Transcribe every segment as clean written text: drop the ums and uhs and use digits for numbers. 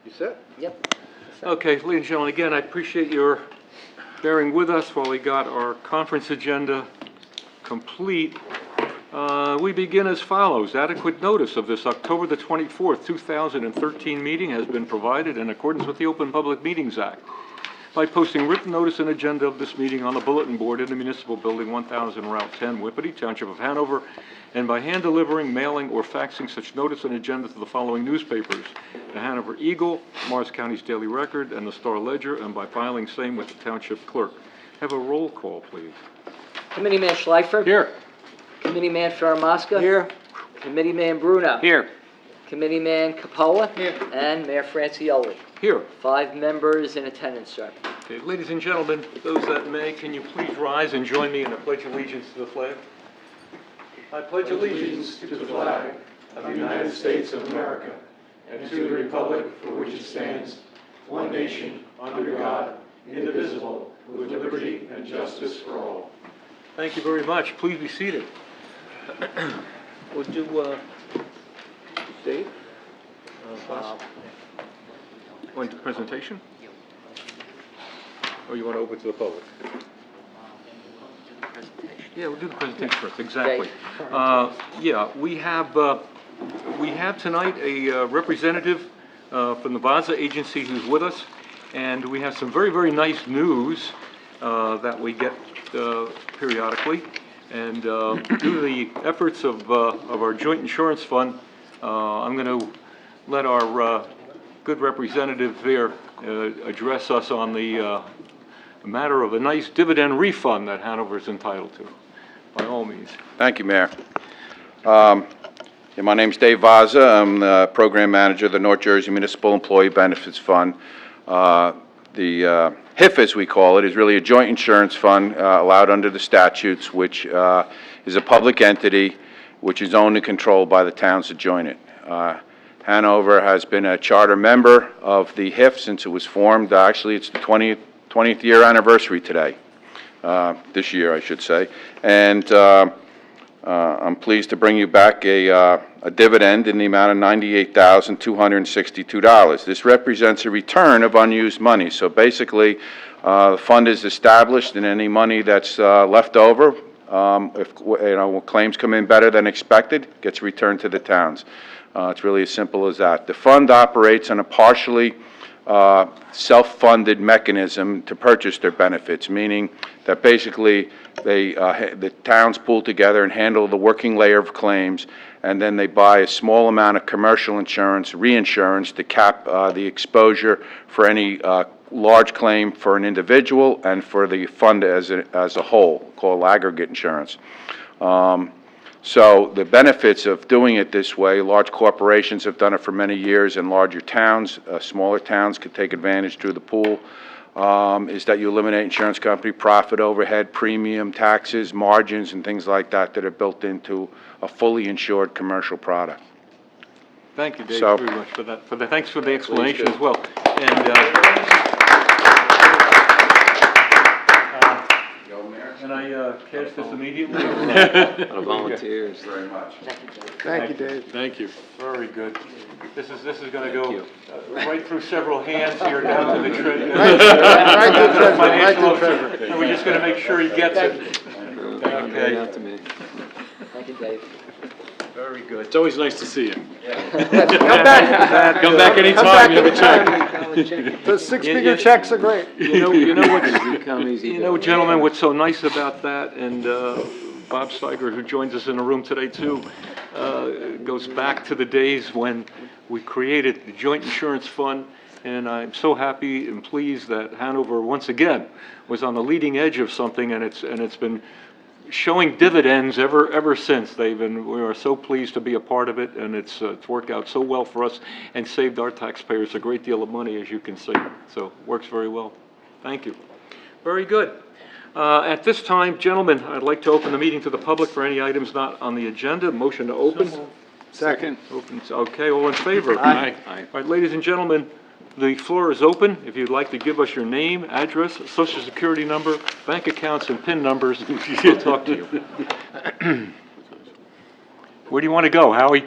You set? Yep. Okay, ladies and gentlemen, again, I appreciate your bearing with us while we got our conference agenda complete. We begin as follows. Adequate notice of this October the 24th, 2013 meeting has been provided in accordance with the Open Public Meetings Act by posting written notice and agenda of this meeting on the bulletin board in the Municipal Building, 1000 Route 10, Whippany, Township of Hanover, and by hand delivering, mailing, or faxing such notice and agenda to the following newspapers: the Hanover Eagle, Morris County's Daily Record, and the Star Ledger, and by filing same with the Township Clerk. Have a roll call, please. Committeeman Schleifer. Here. Committeeman Faramasca. Here. Committeeman Bruno. Here. Committeeman Capola. Here. And Mayor Francioli. Here. 5 members in attendance, sir. Okay, ladies and gentlemen, those that may, can you please rise and join me in the Pledge of Allegiance to the flag? I pledge allegiance to the flag of the United States of America and to the republic for which it stands, one nation, under God, indivisible, with liberty and justice for all. Thank you very much. Please be seated. We'll do, Dave? Want the presentation? Or you want to open to the public? Yeah, we'll do the presentation first, exactly. Yeah, we have tonight a representative from the Vaza agency who's with us, and we have some very, very nice news that we get periodically. And due to the efforts of our joint insurance fund, I'm going to let our good representative there address us on the matter of a nice dividend refund that Hanover is entitled to, by all means. Thank you, Mayor. My name's Dave Vaza. I'm the Program Manager of the North Jersey Municipal Employee Benefits Fund. The HIF, as we call it, is really a joint insurance fund allowed under the statutes, which is a public entity which is owned and controlled by the towns that join it. Hanover has been a charter member of the HIF since it was formed. Actually, it's the 20th year anniversary today, this year I should say, and I'm pleased to bring you back a dividend in the amount of $98,262. This represents a return of unused money. So basically, the fund is established, and any money that's left over, if claims come in better than expected, gets returned to the towns. It's really as simple as that. The fund operates on a partially self-funded mechanism to purchase their benefits, meaning that basically the towns pool together and handle the working layer of claims, and then they buy a small amount of commercial insurance, reinsurance, to cap the exposure for any large claim for an individual and for the fund as a whole, called aggregate insurance. So the benefits of doing it this way, large corporations have done it for many years, and larger towns, smaller towns could take advantage through the pool, is that you eliminate insurance company profit, overhead, premium, taxes, margins, and things like that that are built into a fully insured commercial product. Thank you, Dave, So, very much for that. Thanks for the explanation as well. And I cast this immediately? A lot of volunteers. Very much. Thank you, Dave. Thank you. Very good. This is going to go right through several hands here down to the treasurer. Right to the treasurer, right to the treasurer. And we're just going to make sure he gets it. Okay. Out to me. Thank you, Dave. Very good. It's always nice to see you. Come back. Come back anytime you have a check. The six-figure checks are great. You know, gentlemen, what's so nice about that, and Bob Steiger, who joins us in the room today too, goes back to the days when we created the joint insurance fund, and I'm so happy and pleased that Hanover once again was on the leading edge of something, and it's been showing dividends ever since. We are so pleased to be a part of it, and it's worked out so well for us and saved our taxpayers a great deal of money, as you can see. So it works very well. Thank you. Very good. At this time, gentlemen, I'd like to open the meeting to the public for any items not on the agenda. Motion to open. Second. Open. Okay, all in favor? Aye. All right, ladies and gentlemen, the floor is open. If you'd like to give us your name, address, social security number, bank accounts, and PIN numbers, we'll talk to you. Where do you want to go, Howie?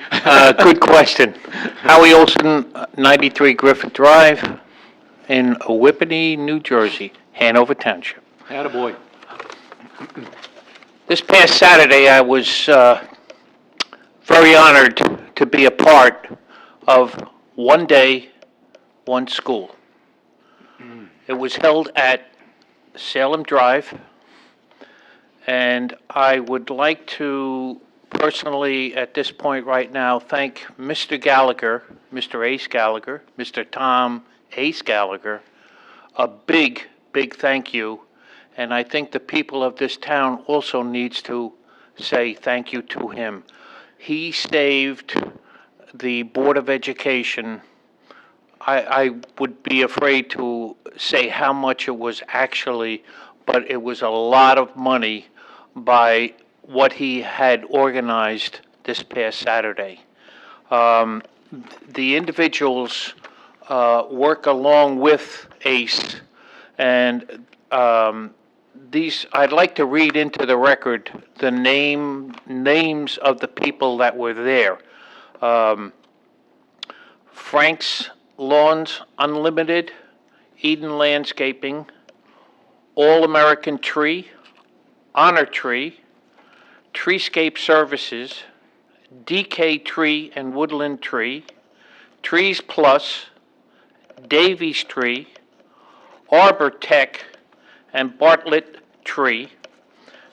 Good question. Howie Olson, 93 Griffith Drive in Whippany, New Jersey, Hanover Township. Attaboy. This past Saturday, I was very honored to be a part of One Day, One School. It was held at Salem Drive, and I would like to personally, at this point right now, thank Mr. Gallagher, Mr. Ace Gallagher, Mr. Tom Ace Gallagher, a big, big thank you. And I think the people of this town also needs to say thank you to him. He saved the Board of Education. I would be afraid to say how much it was actually, but it was a lot of money by what he had organized this past Saturday. The individuals work along with ACE, and I'd like to read into the record the names of the people that were there. Frank's Lawns Unlimited, Eden Landscaping, All American Tree, Honor Tree, Treescape Services, DK Tree and Woodland Tree, Trees Plus, Davies Tree, Arbor Tech, and Bartlett Tree.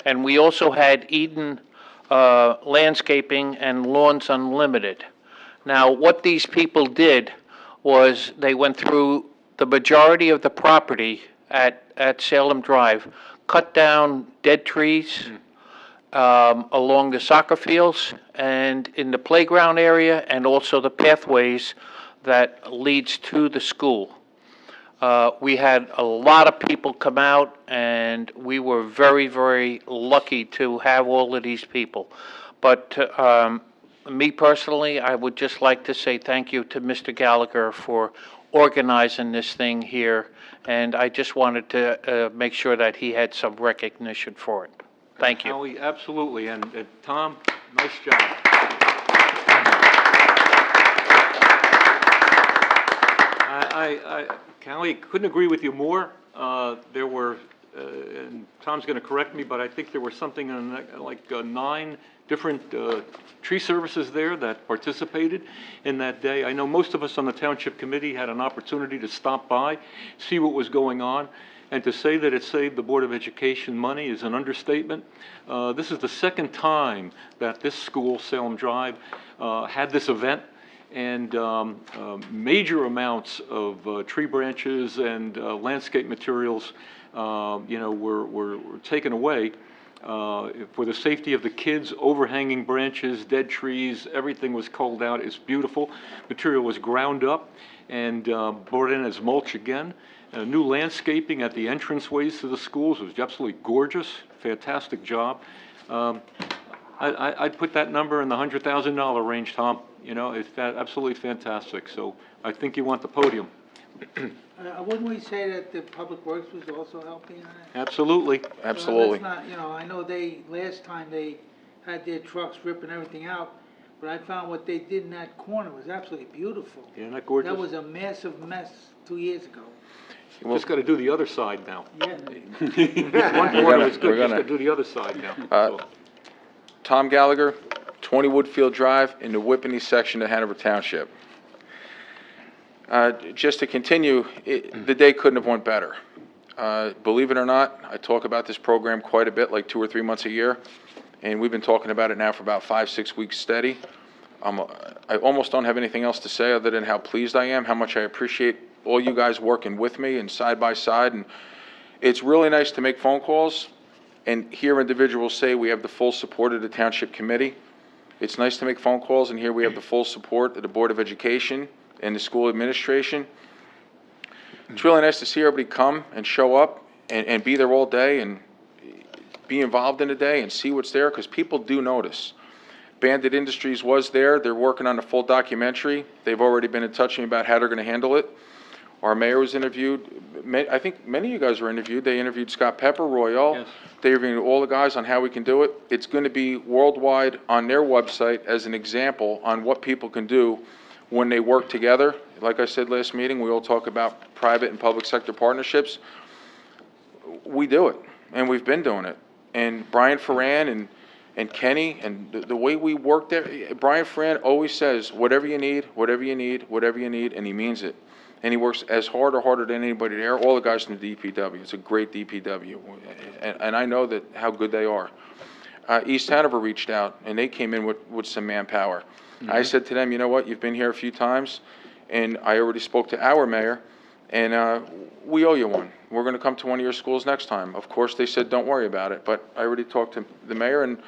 And we also had Eden Landscaping and Lawns Unlimited. Now, what these people did was they went through the majority of the property at Salem Drive, cut down dead trees along the soccer fields and in the playground area, and also the pathways that leads to the school. We had a lot of people come out, and we were very, very lucky to have all of these people. But me personally, I would just like to say thank you to Mr. Gallagher for organizing this thing here, and I just wanted to make sure that he had some recognition for it. Thank you. Howie, absolutely, and Tom, nice job. Howie, couldn't agree with you more. There were, and Tom's going to correct me, but I think there were something like 9 different tree services there that participated in that day. I know most of us on the Township Committee had an opportunity to stop by, see what was going on, and to say that it saved the Board of Education money is an understatement. This is the second time that this school, Salem Drive, had this event, and major amounts of tree branches and landscape materials, were taken away for the safety of the kids. Overhanging branches, dead trees, everything was culled out. It's beautiful. Material was ground up and brought in as mulch again. New landscaping at the entranceways to the schools was absolutely gorgeous. Fantastic job. I'd put that number in the $100,000 range, Tom. It's absolutely fantastic. So I think you want the podium. Wouldn't we say that the Public Works was also helping on it? Absolutely. Absolutely. Let's not, I know last time they had their trucks ripping everything out, but I found what they did in that corner was absolutely beautiful. Isn't that gorgeous? That was a massive mess 2 years ago. Just got to do the other side now. Yeah. One corner was good, we're just gonna- got to do the other side now. So, Tom Gallagher, 20 Woodfield Drive in the Whippany section of Hanover Township. Just to continue, the day couldn't have went better. Believe it or not, I talk about this program quite a bit, like 2 or 3 months a year, and we've been talking about it now for about 5-6 weeks steady. I almost don't have anything else to say other than how pleased I am, how much I appreciate all you guys working with me and side by side. And it's really nice to make phone calls and hear individuals say we have the full support of the Township Committee. It's nice to make phone calls and hear we have the full support of the Board of Education and the school administration. It's really nice to see everybody come and show up and be there all day and be involved in the day and see what's there, because people do notice. Bandit Industries was there. They're working on a full documentary. They've already been in touch with me about how they're going to handle it. Our mayor was interviewed. I think many of you guys were interviewed. They interviewed Scott Pepper, Royal. Yes. They interviewed all the guys on how we can do it. It's going to be worldwide on their website as an example on what people can do when they work together. Like I said last meeting, we all talk about private and public sector partnerships. We do it, and we've been doing it. And Brian Ferran and Kenny, and the way we work there, Brian Ferran always says, whatever you need, whatever you need, whatever you need, and he means it. And he works as hard or harder than anybody there, all the guys from the DPW. It's a great DPW, and I know that how good they are. East Hanover reached out, and they came in with some manpower. I said to them, you know what, you've been here a few times, and I already spoke to our mayor, and we owe you one. We're going to come to one of your schools next time. Of course, they said, don't worry about it, but I already talked to the mayor, and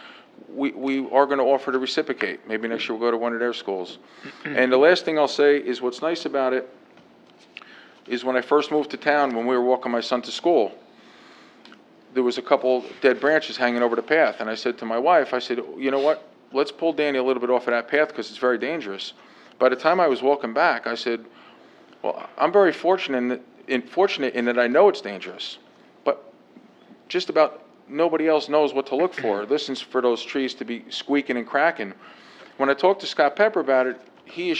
we are going to offer to reciprocate. Maybe next year we'll go to one of their schools. And the last thing I'll say is what's nice about it is when I first moved to town, when we were walking my son to school, there was a couple dead branches hanging over the path, and I said to my wife, I said, you know what, let's pull Danny a little bit off of that path because it's very dangerous. By the time I was walking back, I said, well, I'm very fortunate in that I know it's dangerous, but just about nobody else knows what to look for, listens for those trees to be squeaking and cracking. When I talked to Scott Pepper about it, he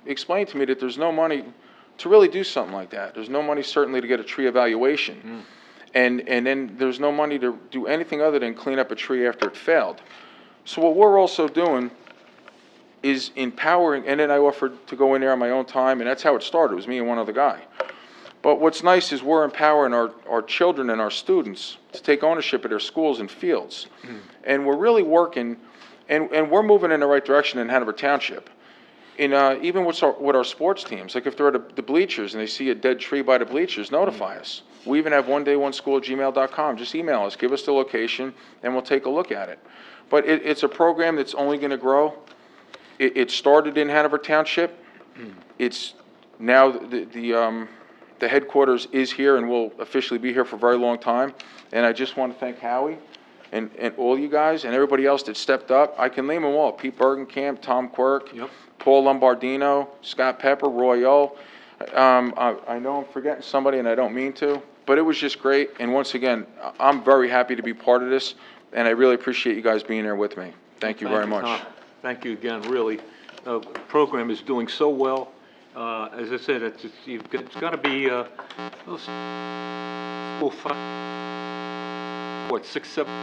explained to me that there's no money to really do something like that. There's no money certainly to get a tree evaluation. And then there's no money to do anything other than clean up a tree after it failed. So what we're also doing is empowering, and then I offered to go in there on my own time, and that's how it started. It was me and one other guy. But what's nice is we're empowering our children and our students to take ownership of their schools and fields. And we're really working, and we're moving in the right direction in Hanover Township. Even with our sports teams, like if they're at the bleachers and they see a dead tree by the bleachers, notify us. We even have oneday1school@gmail.com. Just email us, give us the location, and we'll take a look at it. But it's a program that's only going to grow. It started in Hanover Township. It's now the headquarters is here and will officially be here for a very long time. And I just want to thank Howie and all you guys and everybody else that stepped up. I can name them all: Pete Bergenkamp, Tom Quirk, Paul Lombardino, Scott Pepper, Royal. I know I'm forgetting somebody, and I don't mean to, but it was just great. And once again, I'm very happy to be part of this, and I really appreciate you guys being there with me. Thank you very much. Tom. Thank you again, really. The program is doing so well. As I said, it's got to be, 6, 7...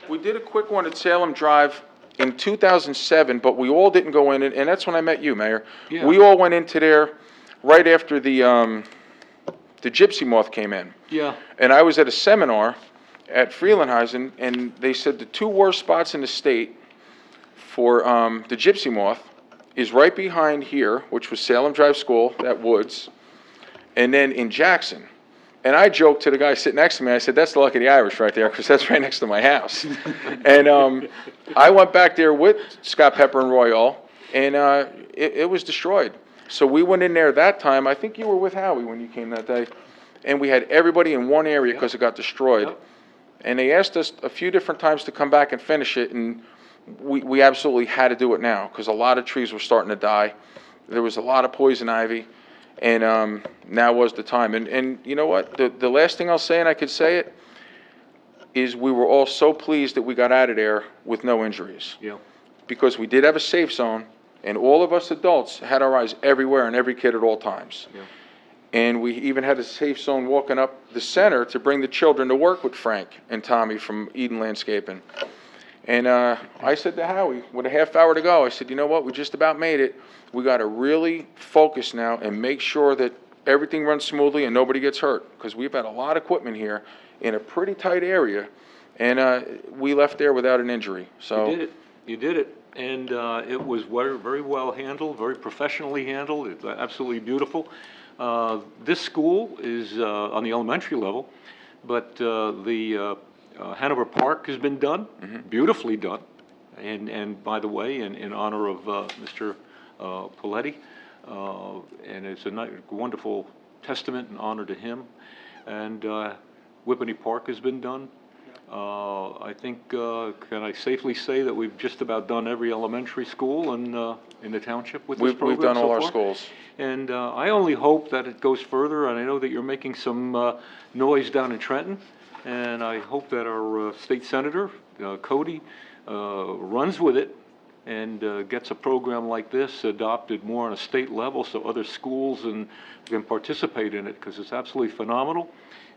We did a quick one at Salem Drive in 2007, but we all didn't go in, and that's when I met you, Mayor. Yeah. We all went into there right after the gypsy moth came in. Yeah. And I was at a seminar at Freelandhuisen, and they said the 2 worst spots in the state for the gypsy moth is right behind here, which was Salem Drive School, that woods, and then in Jackson. And I joked to the guy sitting next to me, I said, that's the luck of the Irish right there, because that's right next to my house. And I went back there with Scott Pepper and Royal, and it was destroyed. So we went in there that time. I think you were with Howie when you came that day. And we had everybody in one area because it got destroyed. Yep. And they asked us a few different times to come back and finish it, and we absolutely had to do it now because a lot of trees were starting to die. There was a lot of poison ivy. And now was the time. And you know what? The last thing I'll say, and I could say it, is we were all so pleased that we got out of there with no injuries. Yeah. Because we did have a safe zone, and all of us adults had our eyes everywhere and every kid at all times. Yeah. And we even had a safe zone walking up the center to bring the children to work with Frank and Tommy from Eden Landscaping. And I said to Howie, with a half hour to go, I said, you know what? We just about made it. We got to really focus now and make sure that everything runs smoothly and nobody gets hurt, because we've had a lot of equipment here in a pretty tight area, and we left there without an injury. So You did it. You did it. And it was very, very well handled, very professionally handled. It's absolutely beautiful. This school is on the elementary level, but the Hanover Park has been done, beautifully done. And by the way, in honor of Mr. Poletti, and it's a wonderful testament and honor to him. And Whippany Park has been done. I think, can I safely say that we've just about done every elementary school in the township with this program We've done all so our far? schools. And I only hope that it goes further, and I know that you're making some noise down in Trenton, and I hope that our state senator, Cody, runs with it and gets a program like this adopted more on a state level so other schools can participate in it, because it's absolutely phenomenal.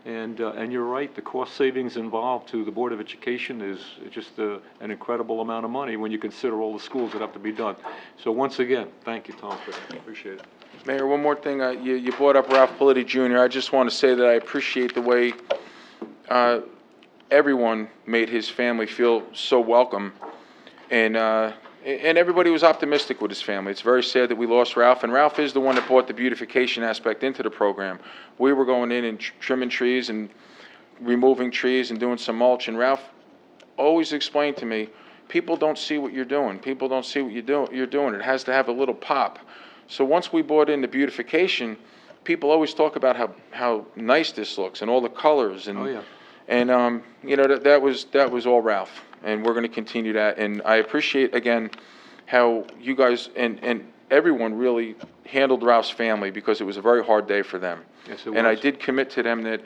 And you're right, the cost savings involved to the Board of Education is just an incredible amount of money when you consider all the schools that have to be done. So once again, thank you, Tom, for that. Appreciate it. Mayor, one more thing. You brought up Ralph Politi Jr. I just want to say that I appreciate the way everyone made his family feel so welcome. And everybody was optimistic with his family. It's very sad that we lost Ralph, and Ralph is the one that brought the beautification aspect into the program. We were going in and trimming trees and removing trees and doing some mulch, and Ralph always explained to me, people don't see what you're doing. People don't see what you're doing. It has to have a little pop. So once we brought in the beautification, people always talk about how nice this looks and all the colors. And, Oh, yeah. And, you know, that was all Ralph. And we're going to continue that. And I appreciate, again, how you guys and everyone really handled Ralph's family, because it was a very hard day for them. Yes, it And I was. did commit to them that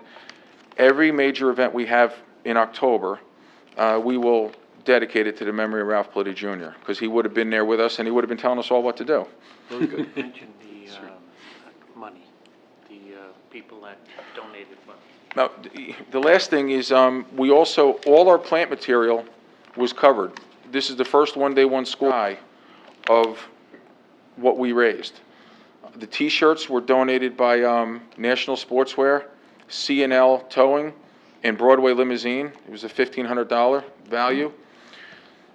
every major event we have in October, we will dedicate it to the memory of Ralph Politi Jr., because he would have been there with us and he would have been telling us all what to do. Very good. Mention the money, the people that donated money. Now, the last thing is, we also, all our plant material was covered. This is the first one-day, one school high of what we raised. The T-shirts were donated by National Sportswear, C&L Towing, and Broadway Limousine. It was a $1,500 value.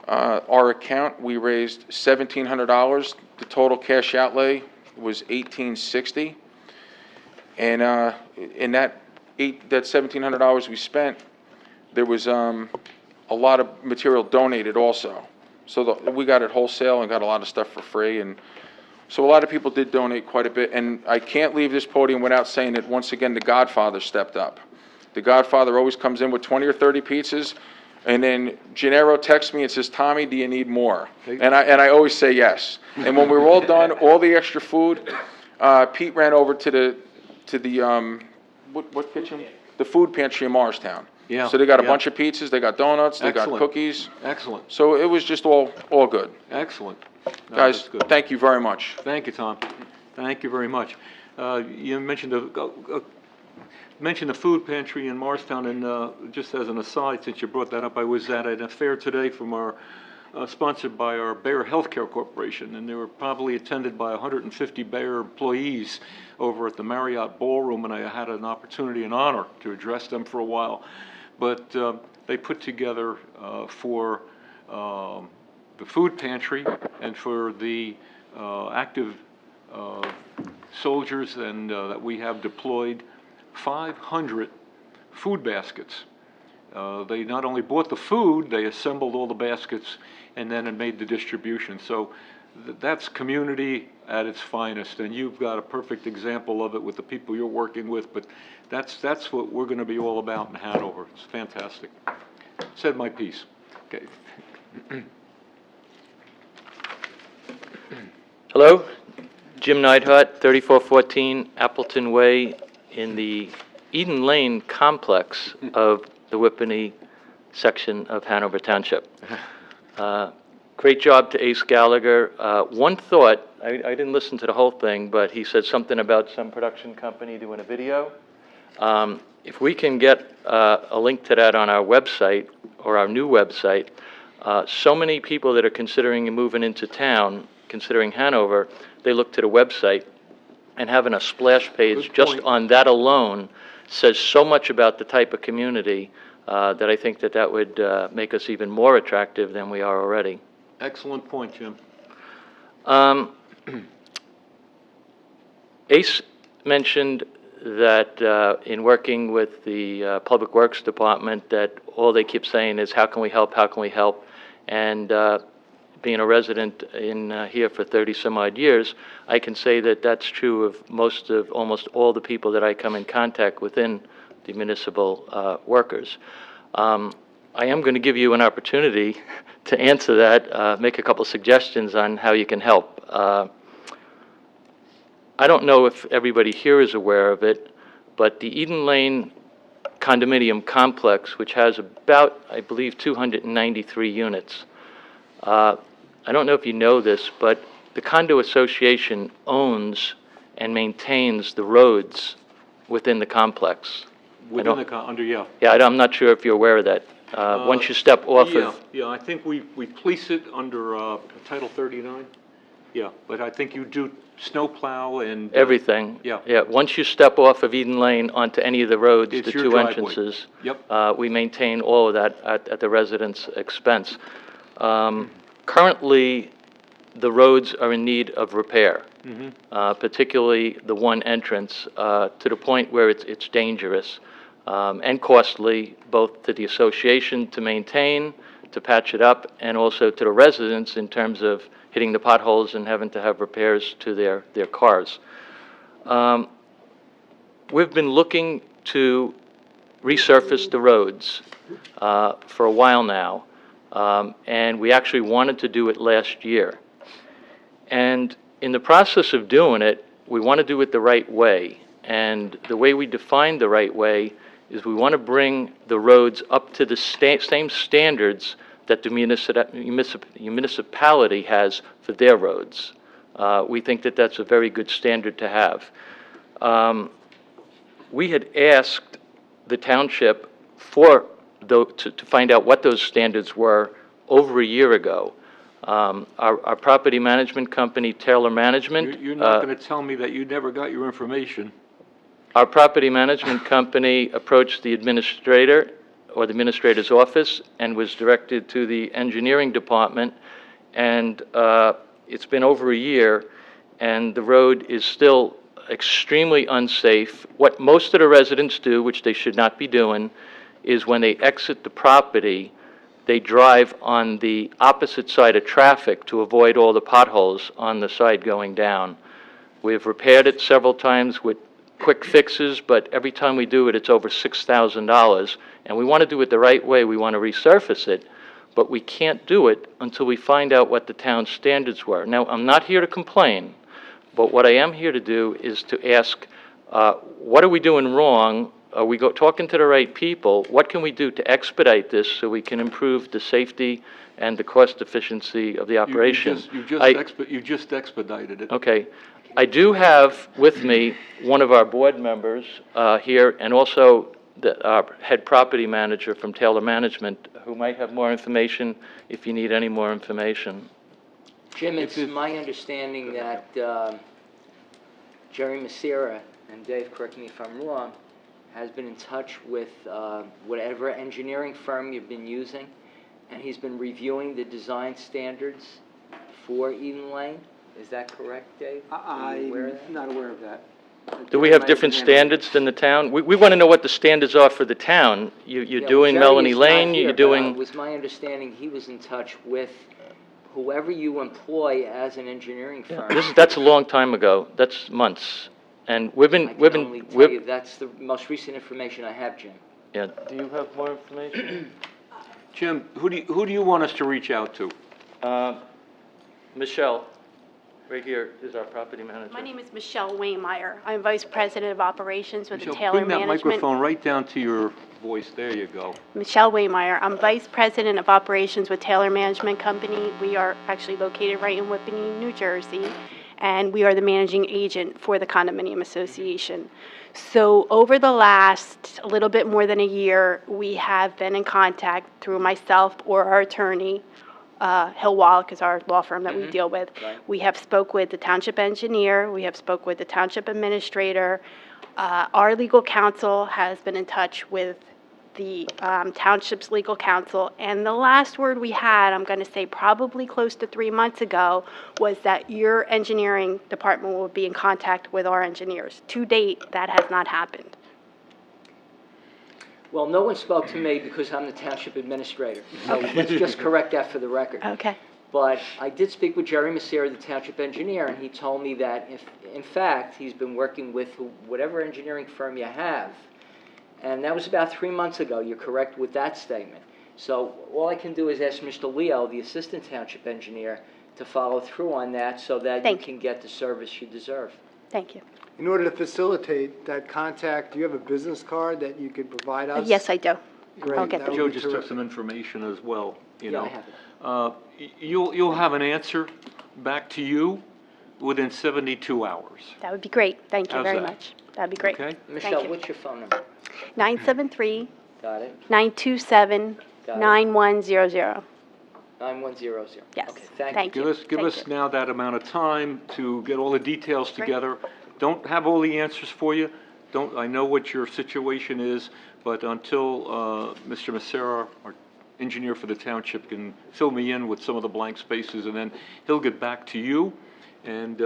Our account, we raised $1,700. The total cash outlay was $1,860. And in that $1,700 we spent, there was a lot of material donated also. So we got it wholesale and got a lot of stuff for free. And so a lot of people did donate quite a bit. And I can't leave this podium without saying that, once again, the Godfather stepped up. The Godfather always comes in with 20 or 30 pizzas. And then Gennaro texts me and says, "Tommy, do you need more?" And I always say yes. And when we were all done, all the extra food, Pete ran over to the what kitchen? The food pantry in Morristown. Yeah, So they got a yeah. bunch of pizzas, they got donuts, they got Excellent. cookies. Excellent, So it was just all good. excellent. No, Guys, that's good. thank you very much. Thank you, Tom. Thank you very much. You mentioned the food pantry in Morristown, and just as an aside, since you brought that up, I was at an affair today from our, sponsored by our Bayer Healthcare Corporation, and they were probably attended by 150 Bayer employees over at the Marriott Ballroom, and I had an opportunity and honor to address them for a while. But they put together for the food pantry and for the active soldiers and that we have deployed 500 food baskets. They not only bought the food, they assembled all the baskets and then made the distribution. So that's community at its finest, and you've got a perfect example of it with the people you're working with, but that's what we're going to be all about in Hanover. It's fantastic. Said my piece. Okay. Hello, Jim Neidhart, 3414 Appleton Way in the Eden Lane complex of the Whippany section of Hanover Township. Great job to Ace Gallagher. One thought, I didn't listen to the whole thing, but he said something about some production company doing a video. If we can get a link to that on our website or our new website, so many people that are considering moving into town, considering Hanover, they look to the website, and having a splash page Good just point. on that alone says so much about the type of community that I think that would make us even more attractive than we are already. Excellent point, Jim. Ace mentioned that in working with the Public Works Department, that all they keep saying is, how can we help, how can we help? And being a resident in here for 30-some-odd years, I can say that that's true of almost all the people that I come in contact within the municipal workers. I am going to give you an opportunity to answer that, make a couple suggestions on how you can help. I don't know if everybody here is aware of it, but the Eden Lane condominium complex, which has about, I believe, 293 units. I don't know if you know this, but the condo association owns and maintains the roads within the complex. Within the, under, yeah. Yeah, I'm not sure if you're aware of that. Once you step off Yeah, of, yeah, I think we police it under Title 39. Yeah, but I think you do snowplow and... everything. Yeah. Yeah, once you step off of Eden Lane onto any of the roads, It's the your two driveway. entrances. Yep. We maintain all of that at the residents' expense. Currently, the roads are in need of repair, particularly the one entrance, to the point where it's dangerous and costly, both to the association to maintain, to patch it up, and also to the residents in terms of hitting the potholes and having to have repairs to their cars. We've been looking to resurface the roads for a while now, and we actually wanted to do it last year. And in the process of doing it, we want to do it the right way. And the way we define the right way is we want to bring the roads up to the same standards that the municipality has for their roads. We think that that's a very good standard to have. We had asked the township to find out what those standards were over a year ago. Our property management company, Taylor Management... You're not going to tell me that you never got your information. Our property management company approached the administrator or the administrator's office and was directed to the engineering department, and it's been over a year, and the road is still extremely unsafe. What most of the residents do, which they should not be doing, is when they exit the property, they drive on the opposite side of traffic to avoid all the potholes on the side going down. We've repaired it several times with quick fixes, but every time we do it, it's over $6,000. And we want to do it the right way. We want to resurface it, but we can't do it until we find out what the town standards were. Now, I'm not here to complain, but what I am here to do is to ask, what are we doing wrong? Are we talking to the right people? What can we do to expedite this so we can improve the safety and the cost efficiency of the operation? You just expedited it. Okay. I do have with me one of our board members here, and also our head property manager from Taylor Management, who might have more information if you need any more information. Jim, it's my understanding that Jerry Messera, and Dave, correct me if I'm wrong, has been in touch with whatever engineering firm you've been using, and he's been reviewing the design standards for Eden Lane. Is that correct, Dave? I'm not aware of that. Do we have different standards than the town? We want to know what the standards are for the town. You're Yeah, doing Jerry Melanie is not Lane, here, you're but, doing... it was my understanding he was in touch with whoever you employ as an engineering firm. That's a long time ago. That's months. And we've I can only been, tell you that's the most recent information I have, Jim. yeah. Do you have more information? Jim, who do you want us to reach out to? Michelle, right here is our property manager. My name is Michelle Waymeyer. I'm Vice President of Operations with the Michelle, Taylor bring that Management. microphone right down to your voice. There you go. Michelle Waymeyer. I'm Vice President of Operations with Taylor Management Company. We are actually located right in Whippany, New Jersey, and we are the managing agent for the Condominium Association. So over the last a little bit more than a year, we have been in contact through myself or our attorney, Hill Wallach is our law firm that we deal with. Right. We have spoke with the township engineer, we have spoke with the township administrator. Our legal counsel has been in touch with the township's legal counsel, and the last word we had, I'm going to say probably close to 3 months ago, was that your engineering department will be in contact with our engineers. To date, that has not happened. Well, no one spoke to me because I'm the township administrator. So let's just correct that for the record. Okay. But I did speak with Jerry Messera, the township engineer, and he told me that if, in fact, he's been working with whatever engineering firm you have, and that was about 3 months ago. You're correct with that statement. So all I can do is ask Mr. Leo, the Assistant Township Engineer, to follow through on that so that you Thank you. can get the service you deserve. Thank you. In order to facilitate that contact, do you have a business card that you could provide us? Yes, I do. Great, I'll get that that. would Joe be just took terrific. some information as well, you Yeah, know. I have it. You'll have an answer back to you within 72 hours, That would be great. Thank you How's very that? much. That'd be great. okay? Michelle, you. what's your phone number? 973 Got it? 927 Got it. 9100. 9100. Yes. Okay, thank you. Thank you. Give Thank us you. now that amount of time to get all the details Great. together. Don't have all the answers for you. I know what your situation is, but until Mr. Macera, our engineer for the township, can fill me in with some of the blank spaces, and then he'll get back to you, and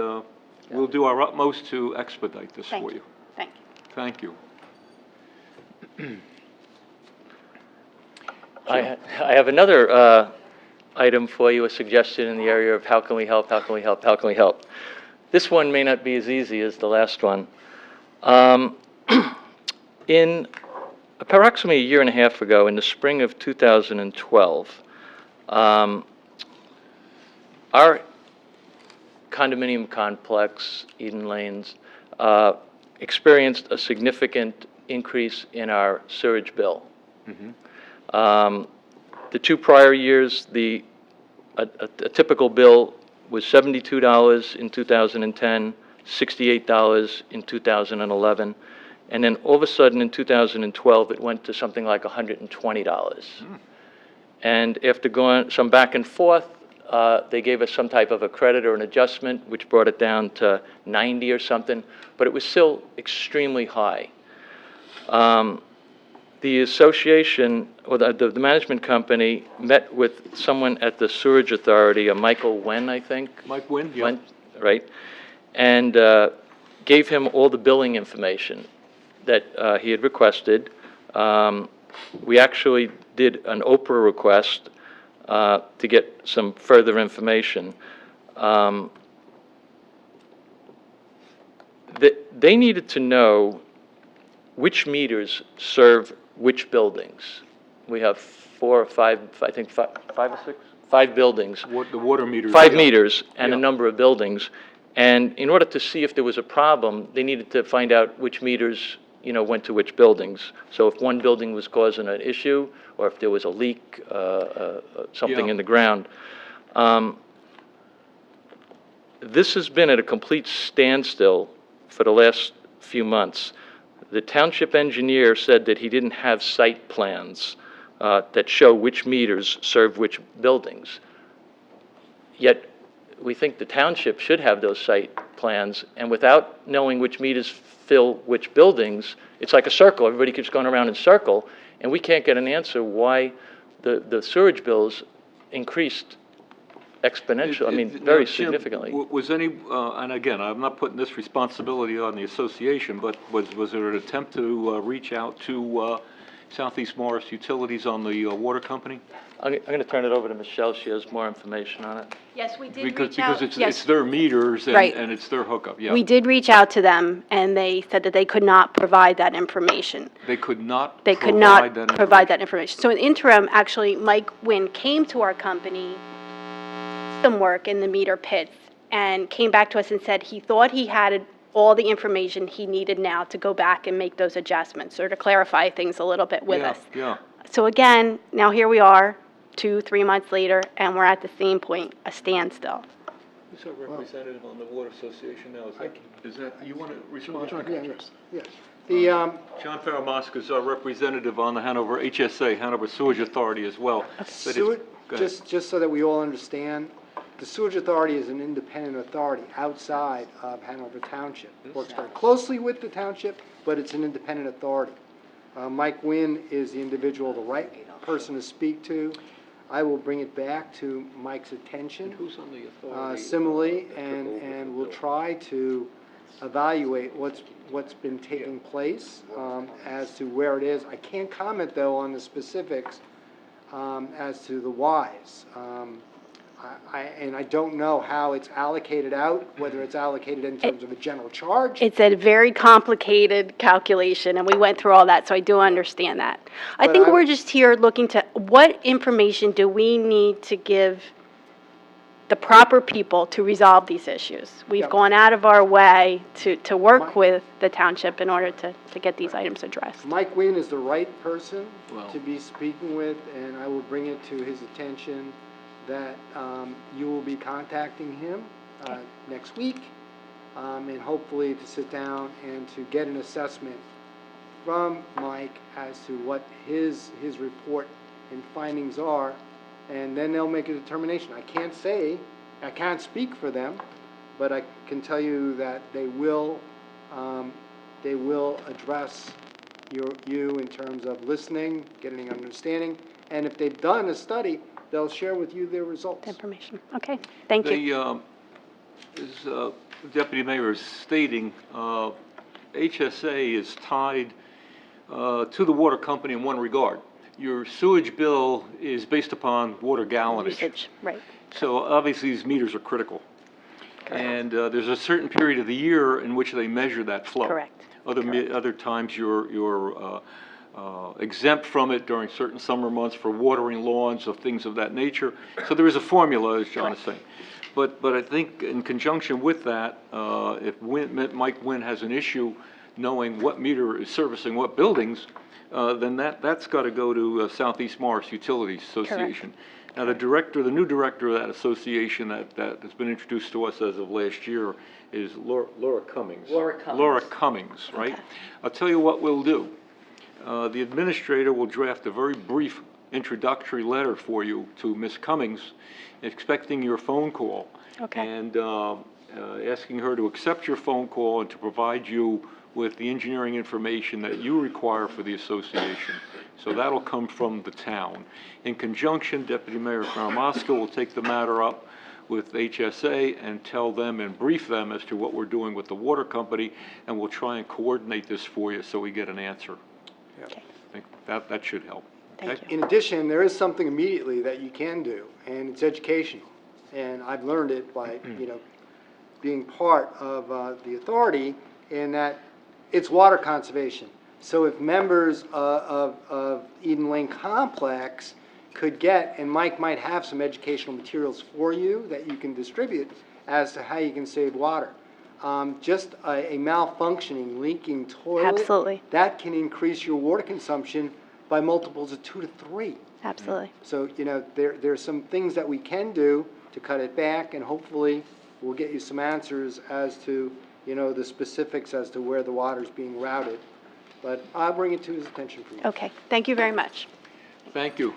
we'll do our utmost to expedite this Thank for you. you. Thank you. Thank you. I have another item for you, a suggestion in the area of how can we help, how can we help, how can we help? This one may not be as easy as the last one. In approximately a year and a half ago, in the spring of 2012, our condominium complex, Eden Lanes, experienced a significant increase in our sewage bill. The 2 prior years, a typical bill was $72 in 2010, $68 in 2011, and then all of a sudden in 2012, it went to something like $120. And after going some back and forth, they gave us some type of a credit or an adjustment, which brought it down to 90 or something, but it was still extremely high. The association, or the management company, met with someone at the Sewerage Authority, a Michael Wen, I think. Mike Wynn? Yeah. Wen, right? And gave him all the billing information that he had requested. We actually did an Oprah request to get some further information. They needed to know which meters serve which buildings. We have 4 or 5, I think 5 or 6, 5 buildings. The water meters. 5 yeah. meters and a Yeah. number of buildings. And in order to see if there was a problem, they needed to find out which meters, went to which buildings. So if one building was causing an issue, or if there was a leak, something Yeah. in the ground. This has been at a complete standstill for the last few months. The township engineer said that he didn't have site plans that show which meters serve which buildings. Yet, we think the township should have those site plans, and without knowing which meters fill which buildings, it's like a circle. Everybody keeps going around in circle, and we can't get an answer why the sewage bills increased exponentially, I mean, very Now, Jim, significantly. Was any, and again, I'm not putting this responsibility on the association, but was there an attempt to reach out to Southeast Morris Utilities on the water company? I'm going to turn it over to Michelle. She has more information on it. Yes, we did Because reach out. it's Yes. their meters Right. and it's their hookup, yeah. We did reach out to them, and they said that they could not provide that information. They could not They could provide not that provide that information. So in the interim, actually, Mike Wynn came to our company, some work in the meter pits, and came back to us and said he thought he had all the information he needed now to go back and make those adjustments, or to clarify things a little bit with us. Yeah, So again, now here we are, 2-3 months later, and we're at the same point, a standstill. Who's our representative on the Water Association now? Is that, you want to respond? Yes. The, John Faramosca is our representative on the Hanover HSA, Hanover Sewage Authority as well. But it's- Sewage, go ahead. just so that we all understand, the Sewage Authority is an independent authority outside of Hanover Township. Works very closely with the township, but it's an independent authority. Mike Wynn is the individual, the right person to speak to. I will bring it back to Mike's attention. Who's on the authority? Similarly, and we'll try to evaluate what's been taking place as to where it is. I can't comment, though, on the specifics as to the whys. And I don't know how it's allocated out, whether it's allocated in terms of a general charge. It's a very complicated calculation, and we went through all that, so I do understand that. I But think I- we're just here looking to, what information do we need to give the proper people to resolve these issues? We've Yeah. gone out of our way to work with the township in order to get these items addressed. Mike Wynn is the right person Well- to be speaking with, and I will bring it to his attention that you will be contacting him next week, and hopefully to sit down and to get an assessment from Mike as to what his report and findings are, and then they'll make a determination. I can't speak for them, but I can tell you that they will address you in terms of listening, getting an understanding, and if they've done a study, they'll share with you their results. Information. Okay, thank you. As Deputy Mayor is stating, HSA is tied to the water company in one regard. Your sewage bill is based upon water gallonage. Usage, right. So obviously, these meters are critical. And there's a certain period of the year in which they measure that flow. Correct. Other times, you're exempt from it during certain summer months for watering lawns of things of that nature. So there is a formula, as John is saying. But I think in conjunction with that, if Mike Wynn has an issue knowing what meter is servicing what buildings, then that's got to go to Southeast Morris Utilities Association. Now, the new director of that association that has been introduced to us as of last year is Laura Cummings. Laura Cummings, right? Okay. I'll tell you what we'll do. The administrator will draft a very brief introductory letter for you to Ms. Cummings, expecting your phone call. Okay. And asking her to accept your phone call and to provide you with the engineering information that you require for the association. So that'll come from the town. In conjunction, Deputy Mayor Karamosca will take the matter up with HSA and tell them and brief them as to what we're doing with the water company, and we'll try and coordinate this for you so we get an answer. Okay. I think that should help. Thank Okay? you. In addition, there is something immediately that you can do, and it's educational. And I've learned it by, being part of the authority, in that it's water conservation. So if members of Eden Lane Complex could get, and Mike might have some educational materials for you that you can distribute as to how you can save water. Just a malfunctioning, leaking toilet. Absolutely. That can increase your water consumption by multiples of 2 to 3. Absolutely. So, there's some things that we can do to cut it back, and hopefully we'll get you some answers as to, the specifics as to where the water's being routed. But I'll bring it to his attention for you. Okay, thank you very much. Thank you.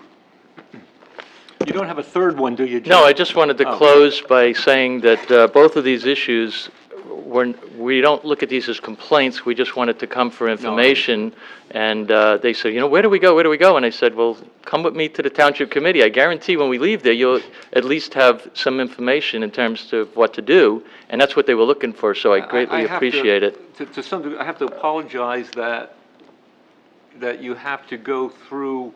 You don't have a third one, do you, Jim? No, I just wanted to Oh. close by saying that both of these issues, we don't look at these as complaints, we just wanted to come for information. And they said, where do we go, where do we go? And I said, well, come with me to the Township Committee. I guarantee when we leave there, you'll at least have some information in terms of what to do, and that's what they were looking for, so I greatly have to- appreciate it. To some degree, I have to apologize that you have to go through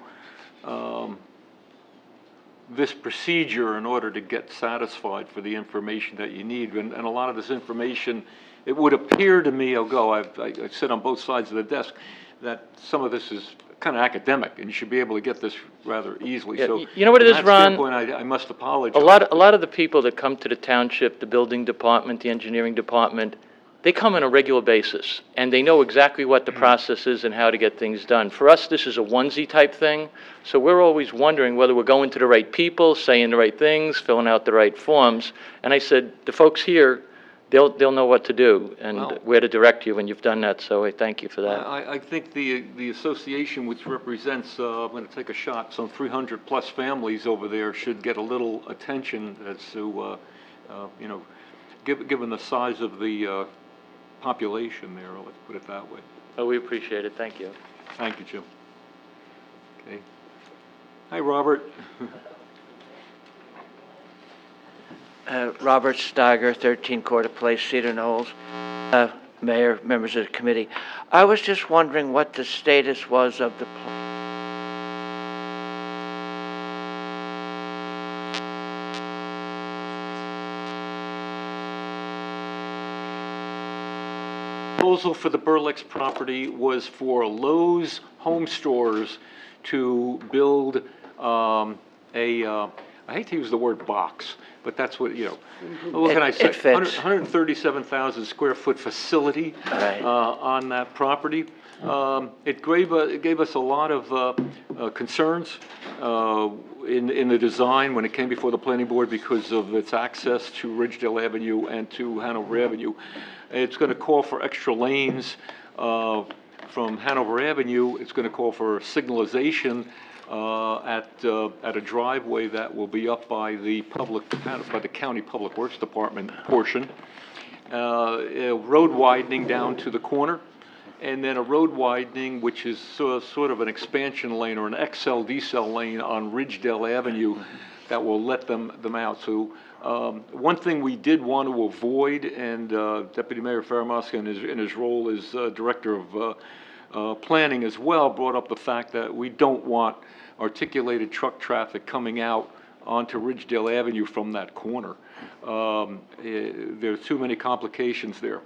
this procedure in order to get satisfied for the information that you need. And a lot of this information, it would appear to me, I sit on both sides of the desk, that some of this is kind of academic, and you should be able to get this rather easily. Yeah, So you know what it from is, that Ron? standpoint, I must apologize. A lot of the people that come to the township, the building department, the engineering department, they come on a regular basis, and they know exactly what the process is and how to get things done. For us, this is a onesie type thing, so we're always wondering whether we're going to the right people, saying the right things, filling out the right forms. And I said, the folks here, they'll know what to do and Well- where to direct you, and you've done that, so I thank you for that. I think the association, which represents, I'm going to take a shot, some 300-plus families over there, should get a little attention as to, given the size of the population there, let's put it that way. Oh, we appreciate it, thank you. Thank you, Jim. Okay. Hi, Robert. Robert Steiger, 13 Quarter Place, Cedar Knolls. Mayor, members of the committee. I was just wondering what the status was of the Proposal for the Burlex property was for Lowe's Home Stores to build I hate to use the word box, but that's what, what can I say? It fits. 137,000 square foot facility Right. on that property. It gave us a lot of concerns in the design when it came before the planning board because of its access to Ridgedale Avenue and to Hanover Avenue. It's going to call for extra lanes from Hanover Avenue. It's going to call for signalization at a driveway that will be up by the county public works department portion. Road widening down to the corner, and then a road widening which is sort of an expansion lane or an XL decel lane on Ridgedale Avenue that will let them out. So one thing we did want to avoid, and Deputy Mayor Faramasca in his role as Director of Planning as well brought up the fact that we don't want articulated truck traffic coming out onto Ridgedale Avenue from that corner. There are too many complications there.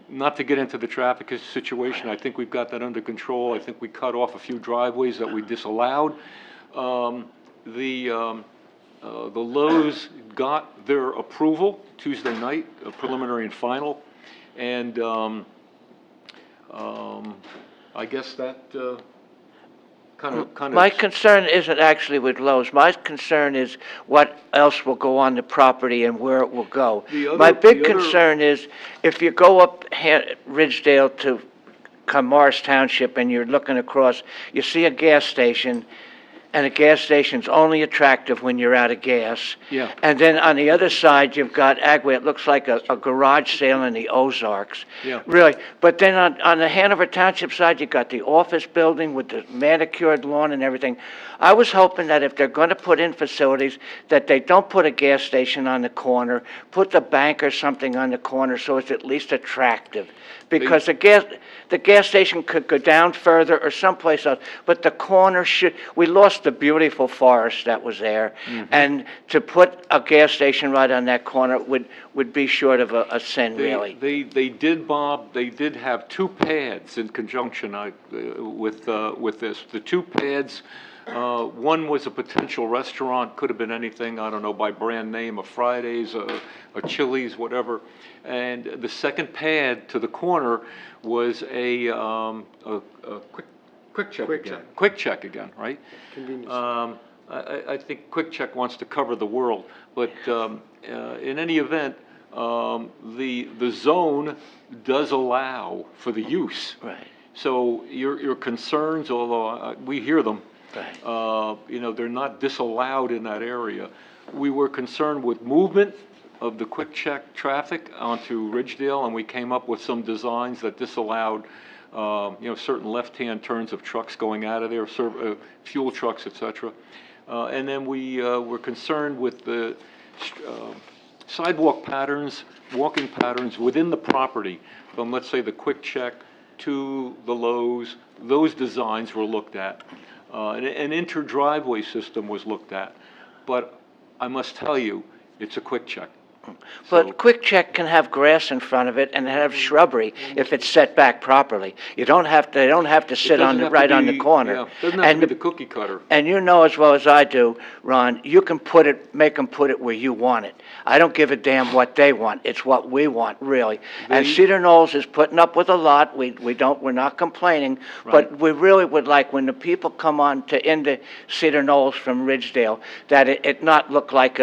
Not to get into the traffic situation, I think we've got that under control. I think we cut off a few driveways that we disallowed. The Lowe's got their approval Tuesday night, a preliminary and final, and I guess that kind of. My concern isn't actually with Lowe's. My concern is what else will go on the property and where it will go. My big concern is if you go up Ridgedale to Morris Township and you're looking across, you see a gas station, and a gas station's only attractive when you're out of gas. Yeah. And then on the other side, you've got Agway. It looks like a garage sale in the Ozarks. Yeah. Really. But then on the Hanover Township side, you've got the office building with the manicured lawn and everything. I was hoping that if they're going to put in facilities, that they don't put a gas station on the corner, put the bank or something on the corner so it's at least attractive. Because the gas station could go down further or someplace else, but the corner we lost the beautiful forest that was there, and to put a gas station right on that corner would be short of a sin, really. They did, Bob, they did have two pads in conjunction with this. The two pads, one was a potential restaurant, could have been anything, I don't know, by brand name, a Fridays, a Chili's, whatever. And the second pad to the corner was a quick check again, right? Convenience. I think Quick Check wants to cover the world, but in any event, the zone does allow for the use. Right. So your concerns, although we hear them, Right. they're not disallowed in that area. We were concerned with movement of the Quick Check traffic onto Ridgedale, and we came up with some designs that disallowed certain left-hand turns of trucks going out of there, fuel trucks, etc. And then we were concerned with the sidewalk patterns, walking patterns within the property, from, let's say, the Quick Check to the Lowe's. Those designs were looked at. An inter-driveway system was looked at. But I must tell you, it's a Quick Check. But Quick Check can have grass in front of it and have shrubbery if it's set back properly. They don't have to sit on the corner. Yeah, doesn't have to be the cookie cutter. And you know as well as I do, Ron, you can make them put it where you want it. I don't give a damn what they want. It's what we want, really. And Cedar Knolls is putting up with a lot. We're not complaining, but we really would like when the people come on into Cedar Knolls from Ridgedale that it not look like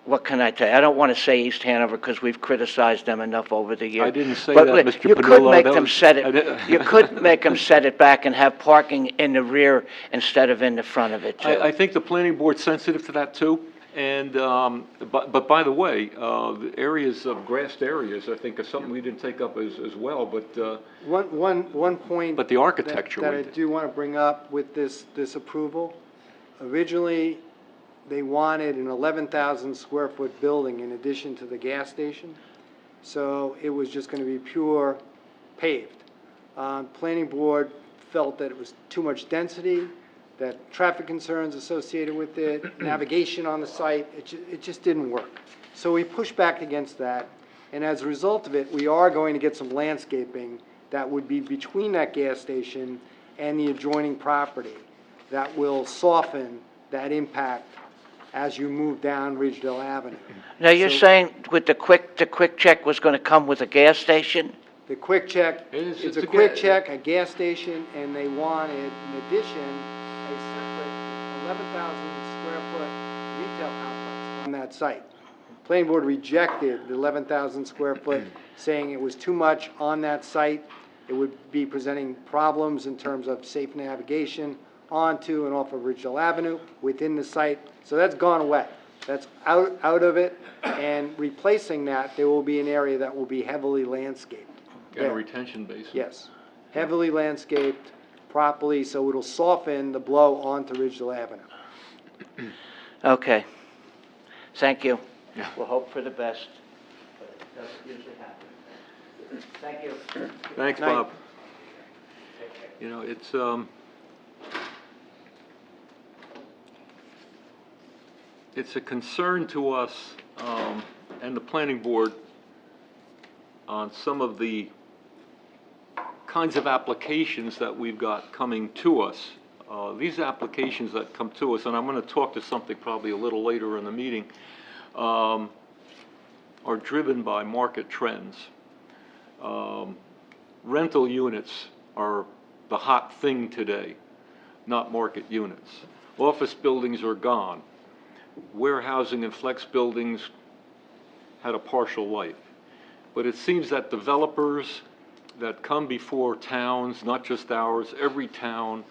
what can I tell you? I don't want to say East Hanover because we've criticized them enough over the years. I didn't say but that, Mr. You Piniella. could make them set it. You could make them set it back and have parking in the rear instead of in the front of it too. I think the planning board's sensitive to that too. And but by the way, the areas of grassed areas, I think, is something we didn't take up as well. But One point. But the architecture that we I did. do want to bring up with this approval. Originally, they wanted an 11,000 square foot building in addition to the gas station. So it was just going to be pure paved. Planning board felt that it was too much density, that traffic concerns associated with it, navigation on the site, it just didn't work. So we pushed back against that, and as a result of it, we are going to get some landscaping that would be between that gas station and the adjoining property that will soften that impact as you move down Ridgedale Avenue. Now, you're So- saying with the quick check was gonna come with a gas station? The quick check, It's it's a a quick ga- check, a gas station, and they wanted, in addition, a separate 11,000 square foot retail complex on that site. Planning board rejected the 11,000 square foot, saying it was too much on that site. It would be presenting problems in terms of safe navigation onto and off of Ridgedale Avenue within the site. So that's gone away. That's out of it, and replacing that, there will be an area that will be heavily landscaped. And a there. retention basin. Yes, heavily landscaped properly, so it'll soften the blow onto Ridgedale Avenue. Okay. Thank you. Yeah. We'll hope for the best, but it doesn't usually happen. Thank you. Thanks, Night. Bob. You know, it's a concern to us, and the planning board on some of the kinds of applications that we've got coming to us. These applications that come to us, and I'm gonna talk to something probably a little later in the meeting, are driven by market trends. Rental units are the hot thing today, not market units. Office buildings are gone. Warehousing and flex buildings had a partial life. But it seems that developers that come before towns, not just ours, every town,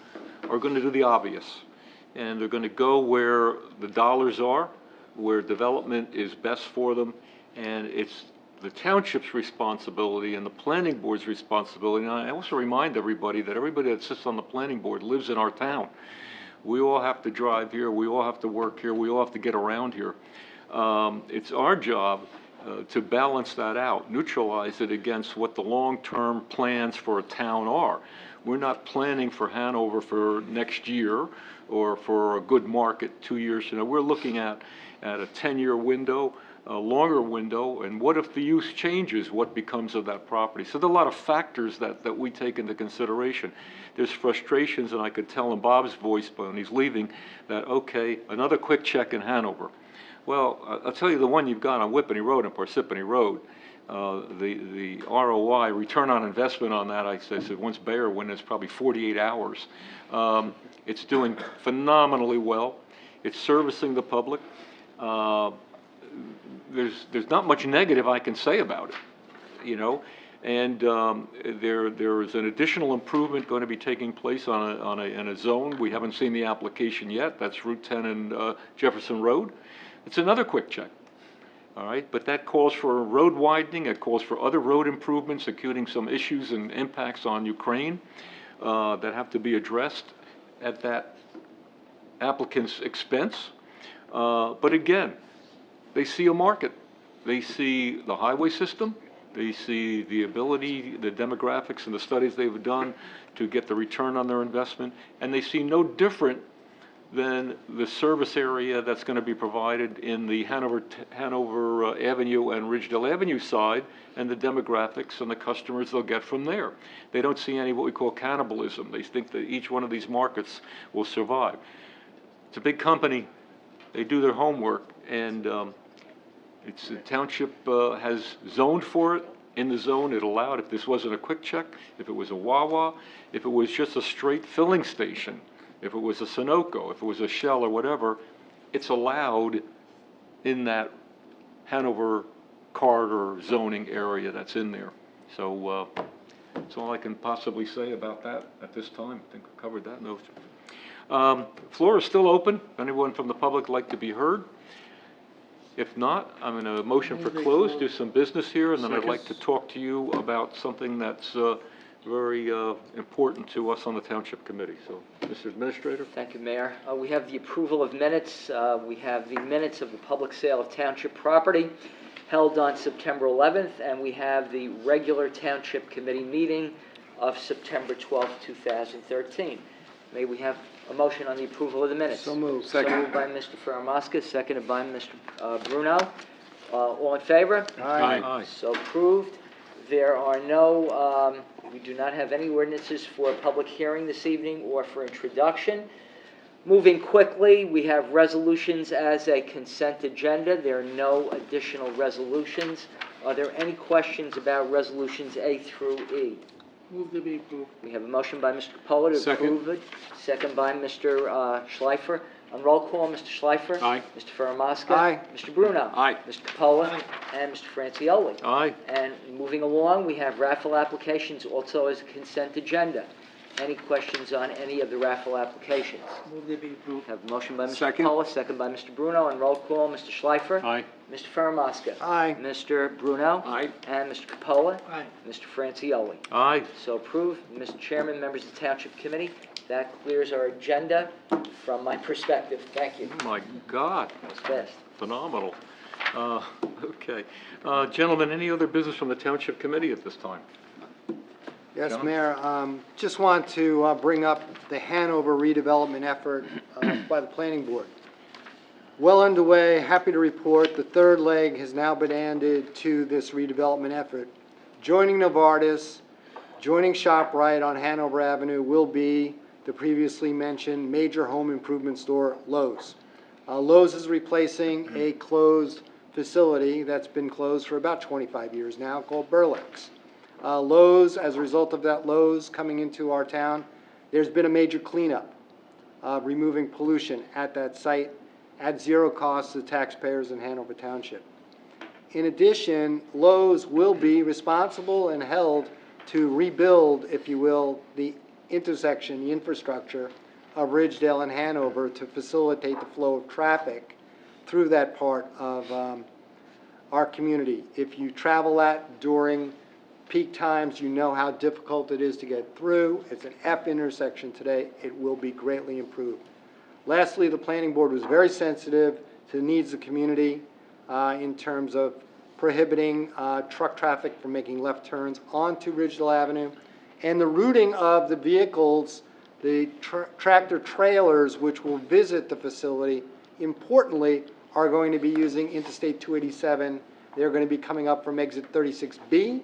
are going to do the obvious. And they're going to go where the dollars are, where development is best for them, and it's the township's responsibility and the planning board's responsibility. And I also remind everybody that everybody that sits on the planning board lives in our town. We all have to drive here, we all have to work here, we all have to get around here. It's our job to balance that out, neutralize it against what the long-term plans for a town are. We're not planning for Hanover for next year or for a good market 2 years. You know, we're looking at a 10-year window, a longer window, and what if the use changes? What becomes of that property? So there are a lot of factors that we take into consideration. There's frustrations, and I could tell in Bob's voice when he's leaving that, okay, another quick check in Hanover. Well, I'll tell you the one you've got on Whippany Road and Parsippany Road, the ROI, return on investment on that, I said once Bayer went, it's probably 48 hours. It's doing phenomenally well. It's servicing the public. There's not much negative I can say about it, you know. And there is an additional improvement going to be taking place in a zone. We haven't seen the application yet. That's Route 10 and Jefferson Road. It's another quick check, all right? But that calls for road widening. It calls for other road improvements, including some issues and impacts on Ukraine that have to be addressed at that applicant's expense. But again, they see a market. They see the highway system. They see the ability, the demographics and the studies they've done to get the return on their investment. And they see no different than the service area that's going to be provided in the Hanover Avenue and Ridgedale Avenue side, and the demographics and the customers they'll get from there. They don't see any what we call cannibalism. They think that each one of these markets will survive. It's a big company. They do their homework, and it's the township has zoned for it. In the zone, it allowed, if this wasn't a quick check, if it was a Wawa, if it was just a straight filling station, if it was a Sunoco, if it was a Shell or whatever, it's allowed in that Hanover corridor zoning area that's in there. So that's all I can possibly say about that at this time. I think I covered that note. Floor is still open. If anyone from the public would like to be heard. If not, I'm in a motion for close, do some business here, and then I'd like to talk to you about something that's very important to us on the Township Committee. So, Mr. Administrator? Thank you, Mayor. We have the approval of minutes. We have the minutes of the public sale of township property held on September 11th, and we have the regular Township Committee meeting of September 12th, 2013. May we have a motion on the approval of the minutes? So moved. So moved by Mr. Faramaska, seconded by Mr. Bruno. All in favor? Aye. So approved. There are we do not have any ordinances for a public hearing this evening or for introduction. Moving quickly, we have resolutions as a consent agenda. There are no additional resolutions. Are there any questions about resolutions A through E? Move to be approved. We have a motion by Mr. Capola to Second. approve it. Second by Mr. Schleifer. On roll call, Mr. Schleifer. Aye. Mr. Faramaska. Aye. Mr. Bruno. Aye. Mr. Capola. And Mr. Francioli. Aye. And moving along, we have raffle applications also as a consent agenda. Any questions on any of the raffle applications? Move to be approved. Have a motion by Mr. Second. Capola, second by Mr. Bruno. On roll call, Mr. Schleifer. Aye. Mr. Faramaska. Aye. Mr. Bruno. Aye. And Mr. Capola. Aye. Mr. Francioli. Aye. So approved. Mr. Chairman, members of the Township Committee, that clears our agenda from my perspective. Thank you. Oh, my God. That was fast. Phenomenal. Okay. Gentlemen, any other business from the Township Committee at this time? Yes, John? Mayor, just want to bring up the Hanover redevelopment effort by the planning board. Well underway, happy to report, the third leg has now been added to this redevelopment effort. Joining Novartis, joining ShopRite on Hanover Avenue will be the previously mentioned major home improvement store, Lowe's. Lowe's is replacing a closed facility that's been closed for about 25 years now called Burlex. Lowe's, as a result of that Lowe's coming into our town, there's been a major cleanup, removing pollution at that site at zero cost to taxpayers in Hanover Township. In addition, Lowe's will be responsible and held to rebuild, if you will, the intersection, the infrastructure of Ridgedale and Hanover to facilitate the flow of traffic through that part of our community. If you travel that during peak times, you know how difficult it is to get through. It's an F intersection today. It will be greatly improved. Lastly, the planning board was very sensitive to the needs of the community in terms of prohibiting truck traffic from making left turns onto Ridgedale Avenue, and the routing of the vehicles, the tractor trailers which will visit the facility, importantly, are going to be using Interstate 287. They're going to be coming up from exit 36B,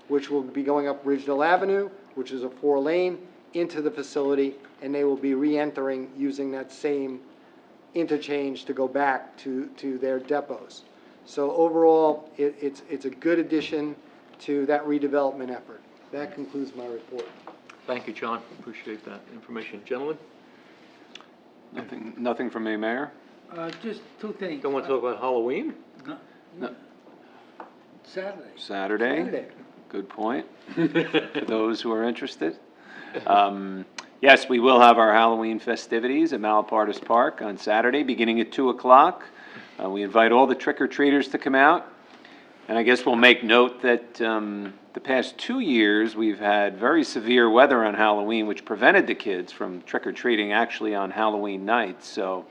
which will be going up Ridgedale Avenue, which is a 4-lane, into the facility, and they will be re-entering using that same interchange to go back to their depots. So overall, it's a good addition to that redevelopment effort. That concludes my report. Thank you, John. Appreciate that information. Gentlemen? Nothing from me, Mayor. Just two things. Don't want to talk about Halloween? No. Saturday. Saturday. Good point, for those who are interested. Yes, we will have our Halloween festivities at Malapartis Park on Saturday, beginning at 2 o'clock. We invite all the trick-or-treaters to come out. And I guess we'll make note that the past 2 years, we've had very severe weather on Halloween, which prevented the kids from trick-or-treating actually on Halloween night. So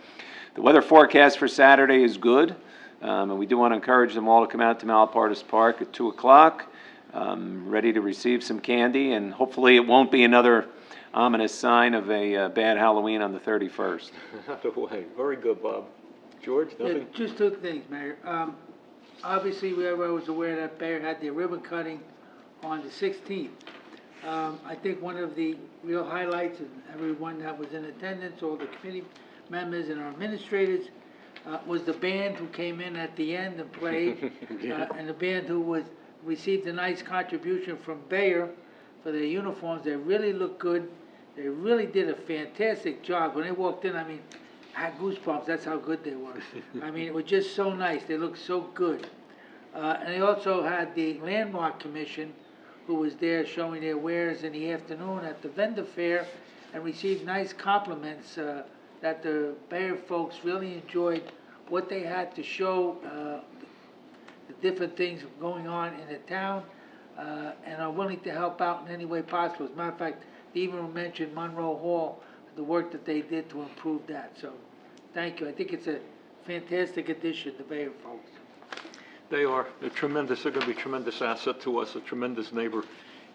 the weather forecast for Saturday is good, and we do want to encourage them all to come out to Malapartis Park at 2 o'clock, ready to receive some candy, and hopefully it won't be another ominous sign of a bad Halloween on the 31st. Out of the way. Very good, Bob. George, Yeah, nothing? just two things, Mayor. Obviously, everyone was aware that Bayer had their ribbon cutting on the 16th. I think one of the real highlights, and everyone that was in attendance, all the committee members and our administrators, was the band who came in at the end and played, and the band who received a nice contribution from Bayer for their uniforms. They really looked good. They really did a fantastic job. When they walked in, I mean, I had goosebumps. That's how good they were. I mean, it was just so nice. They looked so good. And they also had the Landmark Commission, who was there showing their wares in the afternoon at the vendor fair, and received nice compliments that the Bayer folks really enjoyed what they had to show, the different things going on in the town, and are willing to help out in any way possible. As a matter of fact, they even mentioned Monroe Hall, the work that they did to improve that. So, thank you. I think it's a fantastic addition, the Bayer folks. They are. They're tremendous. They're going to be a tremendous asset to us, a tremendous neighbor.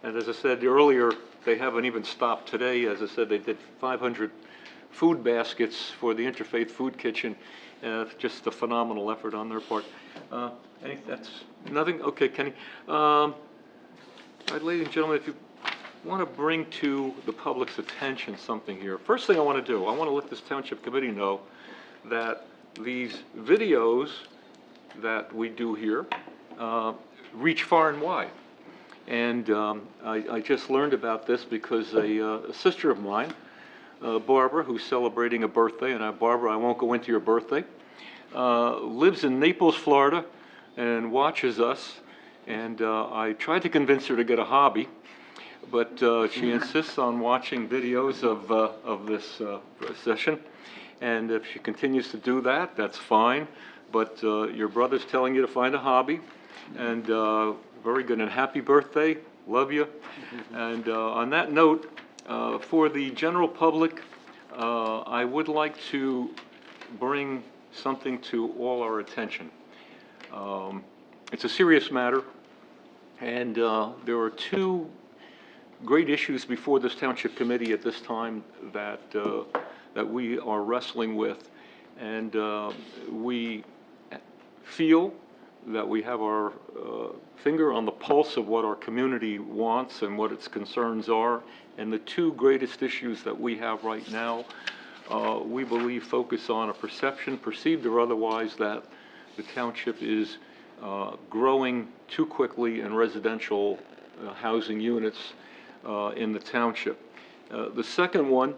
And as I said earlier, they haven't even stopped today. As I said, they did 500 food baskets for the Interfaith Food Kitchen. Just a phenomenal effort on their part. That's nothing? Okay, Kenny. All right, ladies and gentlemen, if you want to bring to the public's attention something here. First thing I want to do, I want to let this Township Committee know that these videos that we do here reach far and wide. And I just learned about this because a sister of mine, Barbara, who's celebrating a birthday, and Barbara, I won't go into your birthday, lives in Naples, Florida, and watches us. And I tried to convince her to get a hobby, but she insists on watching videos of this session. And if she continues to do that, that's fine. But your brother's telling you to find a hobby, and very good, and happy birthday, love you. And on that note, for the general public, I would like to bring something to all our attention. It's a serious matter, and there are two great issues before this Township Committee at this time that we are wrestling with, and we feel that we have our finger on the pulse of what our community wants and what its concerns are. And the two greatest issues that we have right now, we believe focus on a perception, perceived or otherwise, that the township is growing too quickly in residential housing units in the township. The second one,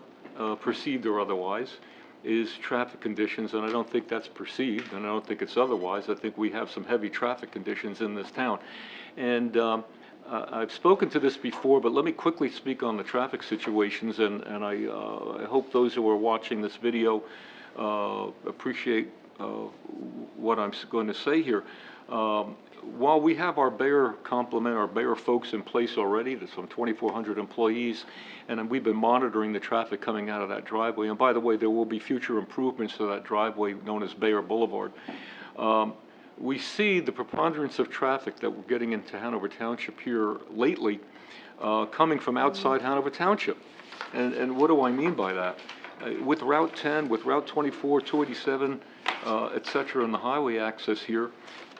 perceived or otherwise, is traffic conditions, and I don't think that's perceived, and I don't think it's otherwise. I think we have some heavy traffic conditions in this town. And I've spoken to this before, but let me quickly speak on the traffic situations, and I hope those who are watching this video appreciate what I'm going to say here. While we have our Bayer complement, our Bayer folks in place already, there's some 2,400 employees, and we've been monitoring the traffic coming out of that driveway. And by the way, there will be future improvements to that driveway known as Bayer Boulevard. We see the preponderance of traffic that we're getting into Hanover Township here lately coming from outside Hanover Township. And what do I mean by that? With Route 10, with Route 24, 287, et cetera, and the highway access here,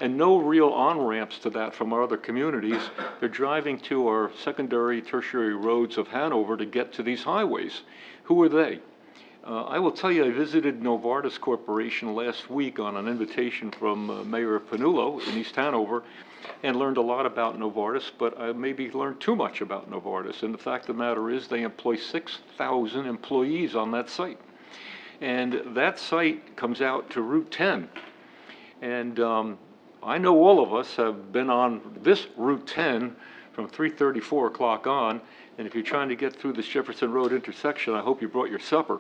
and no real on-ramps to that from our other communities, they're driving to our secondary, tertiary roads of Hanover to get to these highways. Who are they? I will tell you, I visited Novartis Corporation last week on an invitation from Mayor Panullo in East Hanover, and learned a lot about Novartis, but I maybe learned too much about Novartis. And the fact of the matter is they employ 6,000 employees on that site. And that site comes out to Route 10. And I know all of us have been on this Route 10 from 3:30, 4 o'clock on, and if you're trying to get through this Jefferson Road intersection, I hope you brought your supper.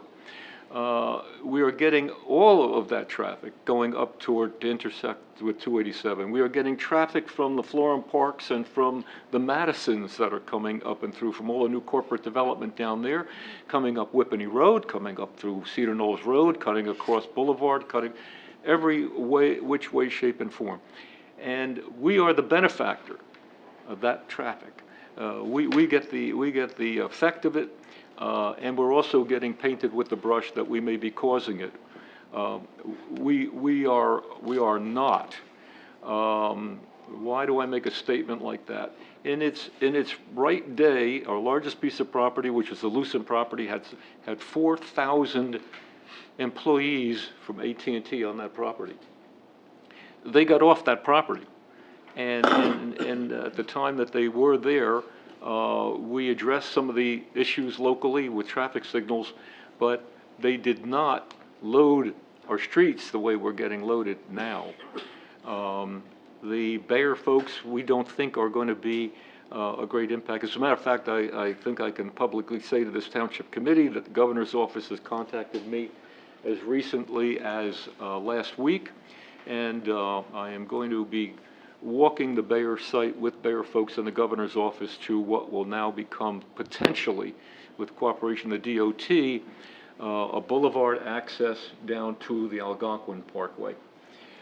We are getting all of that traffic going up toward to intersect with 287. We are getting traffic from the Florham Parks and from the Madisons that are coming up and through from all the new corporate development down there, coming up Whippany Road, coming up through Cedar Knolls Road, cutting across Boulevard, cutting every way, which way, shape, and form. And we are the benefactor of that traffic. We get the effect of it. And we're also getting painted with the brush that we may be causing it. We are not. Why do I make a statement like that? In its right day, our largest piece of property, which is the Lucent property, had 4,000 employees from AT&T on that property. They got off that property, and at the time that they were there, we addressed some of the issues locally with traffic signals, but they did not load our streets the way we're getting loaded now. The Bayer folks, we don't think are going to be a great impact. As a matter of fact, I think I can publicly say to this Township Committee that the Governor's office has contacted me as recently as last week, and I am going to be walking the Bayer site with Bayer folks in the Governor's office to what will now become potentially, with cooperation of the DOT, a boulevard access down to the Algonquin Parkway.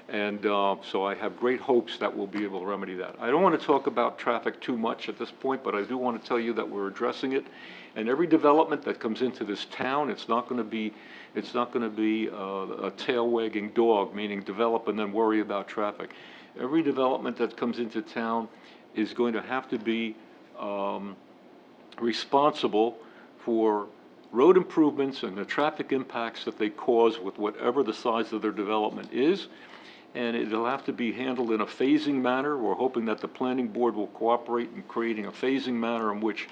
And so I have great hopes that we'll be able to remedy that. I don't want to talk about traffic too much at this point, but I do want to tell you that we're addressing it. And every development that comes into this town, it's not going to be a tail wagging dog, meaning develop and then worry about traffic. Every development that comes into town is going to have to be responsible for road improvements and the traffic impacts that they cause with whatever the size of their development is. And it'll have to be handled in a phasing manner. We're hoping that the planning board will cooperate in creating a phasing manner in which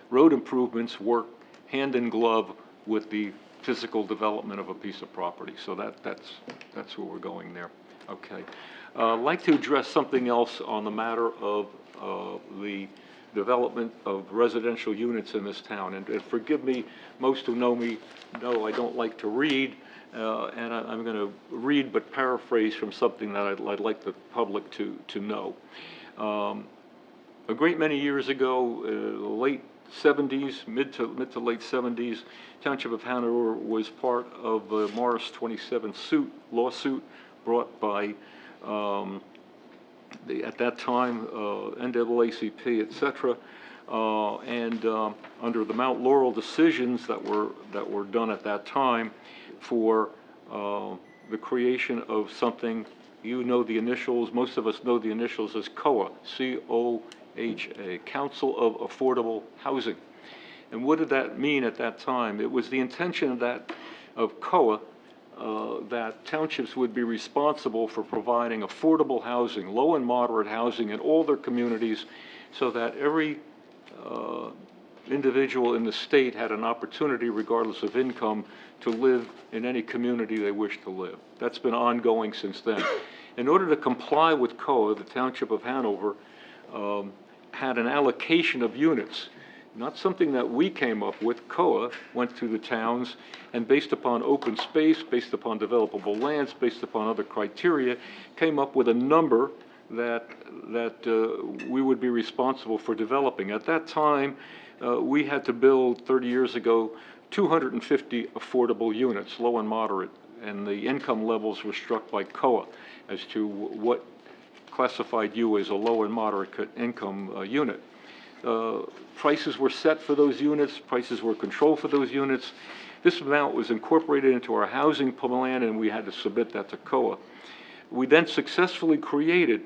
road improvements work hand in glove with the physical development of a piece of property. So that's where we're going there. Okay. I'd like to address something else on the matter of the development of residential units in this town. And forgive me, most who know me know I don't like to read, and I'm going to read but paraphrase from something that I'd like the public to know. A great many years ago, late 70s, mid to late 70s, Township of Hanover was part of the Morris 27 lawsuit brought by at that time, NAACP, et cetera, and under the Mount Laurel decisions that were done at that time for the creation of something, you know the initials, most of us know the initials as COA, C-O-H-A, Council of Affordable Housing. And what did that mean at that time? It was the intention of COA that townships would be responsible for providing affordable housing, low and moderate housing in all their communities, so that every individual in the state had an opportunity, regardless of income, to live in any community they wish to live. That's been ongoing since then. In order to comply with COA, the Township of Hanover had an allocation of units. Not something that we came up with. COA went to the towns and, based upon open space, based upon developable lands, based upon other criteria, came up with a number that we would be responsible for developing. At that time, we had to build, 30 years ago, 250 affordable units, low and moderate, and the income levels were struck by COA as to what classified you as a low and moderate income unit. Prices were set for those units, prices were controlled for those units. This amount was incorporated into our housing plan, and we had to submit that to COA. We then successfully created,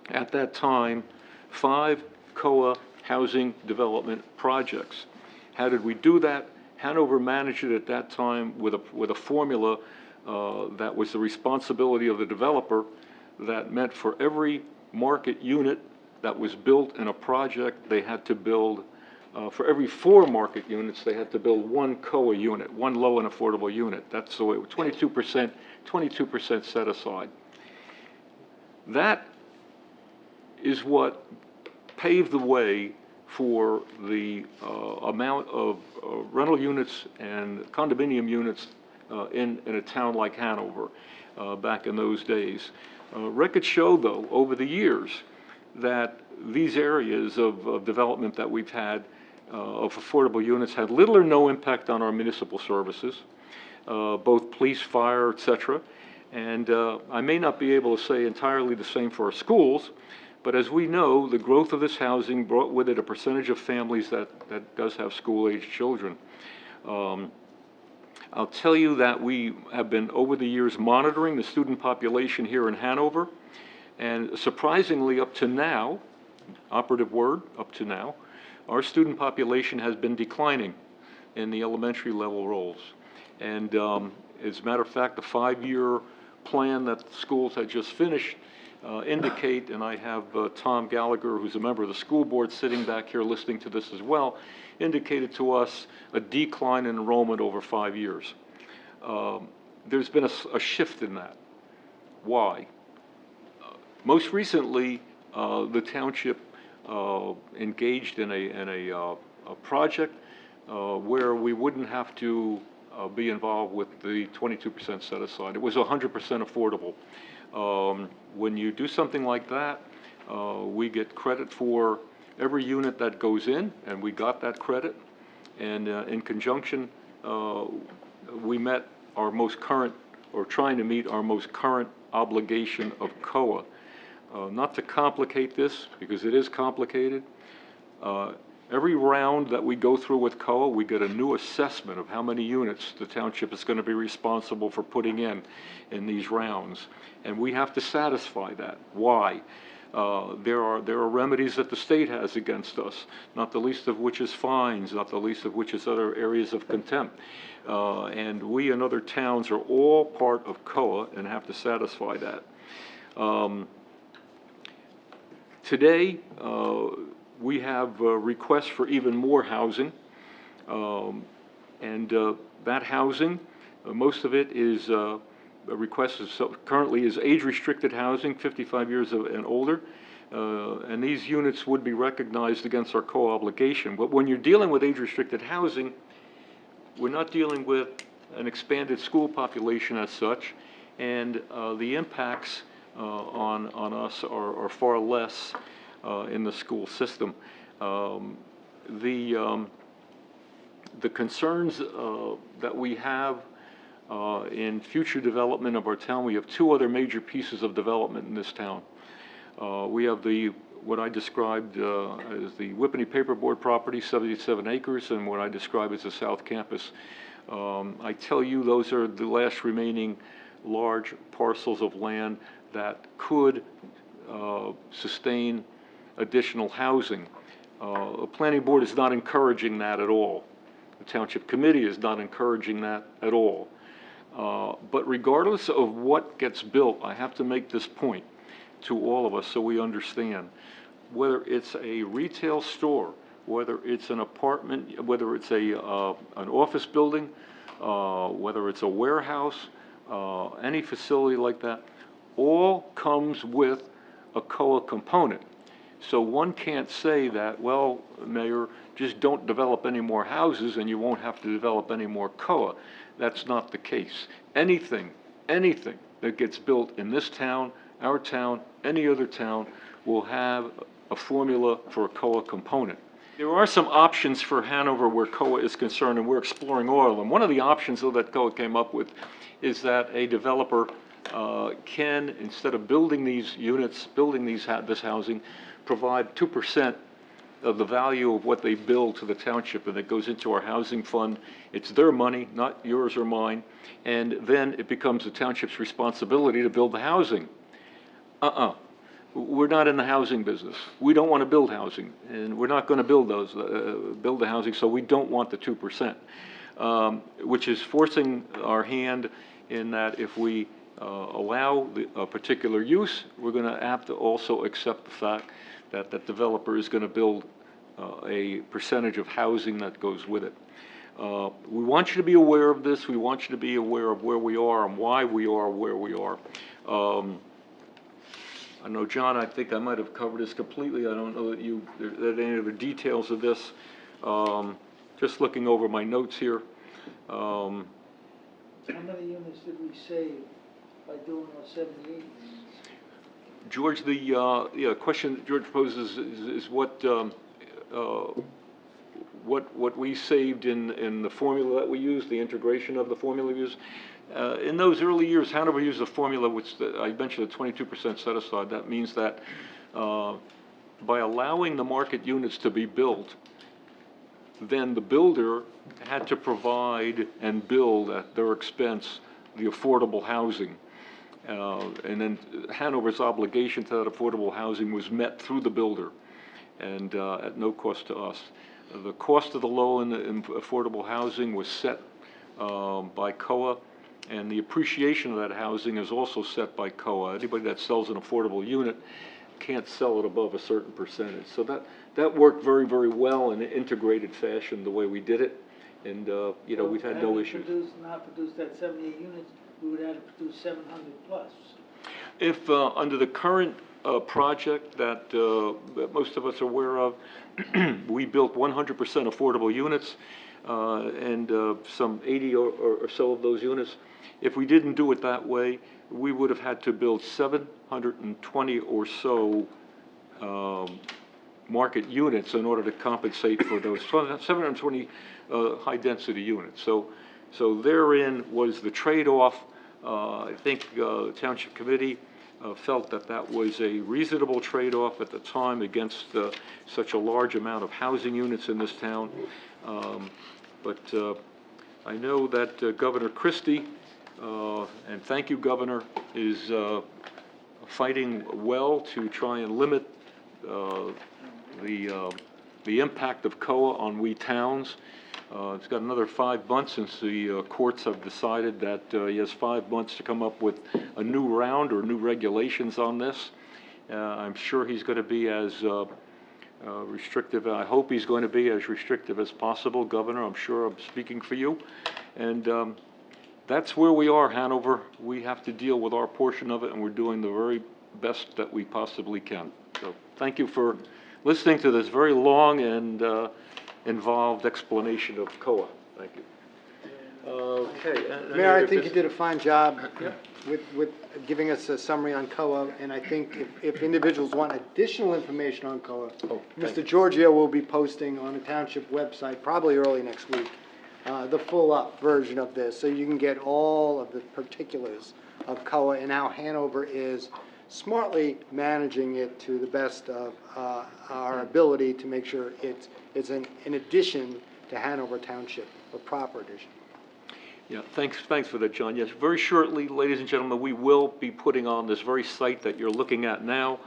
at that time, 5 COA housing development projects. How did we do that? Hanover managed it at that time with a formula that was the responsibility of the developer. That meant for every market unit that was built in a project, they had to build, for every 4 market units, they had to build 1 COA unit, 1 low and affordable unit. That's the way, 22% set aside. That is what paved the way for the amount of rental units and condominium units in a town like Hanover back in those days. Records show, though, over the years, that these areas of development that we've had of affordable units had little or no impact on our municipal services, both police, fire, et cetera. And I may not be able to say entirely the same for our schools, but as we know, the growth of this housing brought with it a percentage of families that does have school-aged children. I'll tell you that we have been, over the years, monitoring the student population here in Hanover. And surprisingly, up to now, operative word, up to now, our student population has been declining in the elementary level roles. And as a matter of fact, the 5-year plan that schools had just finished indicate, and I have Tom Gallagher, who's a member of the school board, sitting back here listening to this as well, indicated to us a decline in enrollment over 5 years. There's been a shift in that. Why? Most recently, the township engaged in a project where we wouldn't have to be involved with the 22% set aside. It was 100% affordable. When you do something like that, we get credit for every unit that goes in, and we got that credit. And in conjunction, we met our most current, or trying to meet our most current obligation of COA. Not to complicate this, because it is complicated, every round that we go through with COA, we get a new assessment of how many units the township is going to be responsible for putting in these rounds. And we have to satisfy that. Why? There are remedies that the state has against us, not the least of which is fines, not the least of which is other areas of contempt. And we and other towns are all part of COA and have to satisfy that. Today, we have requests for even more housing, and that housing, most of it is currently is age-restricted housing, 55 years and older, and these units would be recognized against our COA obligation. But when you're dealing with age-restricted housing, we're not dealing with an expanded school population as such, and the impacts on us are far less in the school system. The concerns that we have in future development of our town, we have two other major pieces of development in this town. We have what I described as the Whippany Paperboard property, 77 acres, and what I describe as the South Campus. I tell you, those are the last remaining large parcels of land that could sustain additional housing. The Planning Board is not encouraging that at all. The Township Committee is not encouraging that at all. But regardless of what gets built, I have to make this point to all of us so we understand. Whether it's a retail store, whether it's an apartment, whether it's an office building, whether it's a warehouse, any facility like that, all comes with a COA component. So one can't say that, well, Mayor, just don't develop any more houses and you won't have to develop any more COA. That's not the case. Anything that gets built in this town, our town, any other town, will have a formula for a COA component. There are some options for Hanover where COA is concerned, and we're exploring all of them. One of the options that COA came up with is that a developer can, instead of building these units, this housing, provide 2% of the value of what they build to the township, and it goes into our housing fund. It's their money, not yours or mine, and then it becomes the township's responsibility to build the housing. We're not in the housing business. We don't want to build housing, and we're not going to build the housing, so we don't want the 2%, which is forcing our hand in that if we allow a particular use, we're going to have to also accept the fact that the developer is going to build a percentage of housing that goes with it. We want you to be aware of this. We want you to be aware of where we are and why we are where we are. I know, John, I think I might have covered this completely. I don't know that there are any other details of this. Just looking over my notes here. How many units did we save by doing those 78? George, the question George poses is what we saved in the formula that we used, the integration of the formula we used. In those early years, Hanover used a formula which I mentioned, a 22% set aside. That means that by allowing the market units to be built, then the builder had to provide and build at their expense the affordable housing. And then Hanover's obligation to that affordable housing was met through the builder and at no cost to us. The cost of the low and affordable housing was set by COA, and the appreciation of that housing is also set by COA. Anybody that sells an affordable unit can't sell it above a certain percentage. So that worked very, very well in an integrated fashion the way we did it, and we've had no issues. Not produced that 78 units, we would have to produce 700 plus. If under the current project that most of us are aware of, we built 100% affordable units, and some 80 or so of those units. If we didn't do it that way, we would have had to build 720 or so market units in order to compensate for those 720 high-density units. So therein was the trade-off. I think the Township Committee felt that was a reasonable trade-off at the time against such a large amount of housing units in this town. But I know that Governor Christie, and thank you, Governor, is fighting well to try and limit the impact of COA on we towns. It's got another 5 months since the courts have decided that he has 5 months to come up with a new round or new regulations on this. I'm sure he's going to be as restrictive, I hope he's going to be as restrictive as possible, Governor. I'm sure I'm speaking for you. And that's where we are, Hanover. We have to deal with our portion of it, and we're doing the very best that we possibly can. So thank you for listening to this very long and involved explanation of COA. Thank you. Okay. Mayor, I think you did a fine job with giving us a summary on COA, and I think if individuals want additional information on COA, Mr. Giorgio will be posting on the Township website, probably early next week, the full-up version of this, so you can get all of the particulars of COA and how Hanover is smartly managing it to the best of our ability to make sure it's an addition to Hanover Township, a proper addition. Yeah, thanks for that, John. Yes, very shortly, ladies and gentlemen, we will be putting on this very site that you're looking at now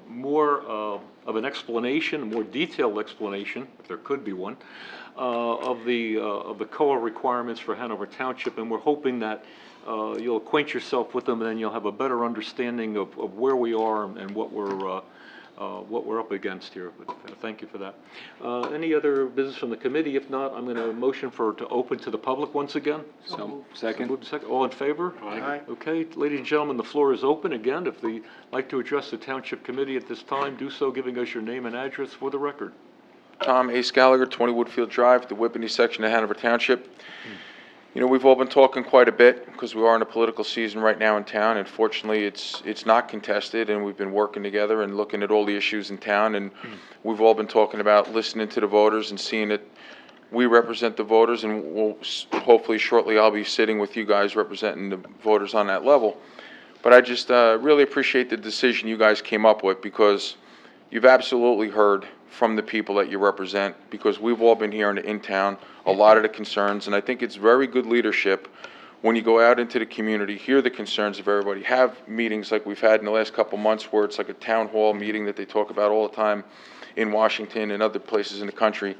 more of an explanation, a more detailed explanation, if there could be one, of the COA requirements for Hanover Township, and we're hoping that you'll acquaint yourself with them, and then you'll have a better understanding of where we are and what we're up against here. But, thank you for that. Any other business from the committee? If not, I'm going to motion to open to the public once again. So, second. Moved second. All in favor? Aye. Okay, ladies and gentlemen, the floor is open again. If you'd like to address the Township Committee at this time, do so, giving us your name and address for the record. Tom A. Gallagher, 20 Woodfield Drive, the Whippany section of Hanover Township. You know, we've all been talking quite a bit because we are in a political season right now in town, and fortunately it's not contested, and we've been working together and looking at all the issues in town, and we've all been talking about listening to the voters and seeing that we represent the voters, and we'll, hopefully shortly I'll be sitting with you guys representing the voters on that level. But I just really appreciate the decision you guys came up with, because you've absolutely heard from the people that you represent, because we've all been hearing in town a lot of the concerns, and I think it's very good leadership when you go out into the community, hear the concerns of everybody, have meetings like we've had in the last couple months where it's like a town hall meeting that they talk about all the time in Washington and other places in the country,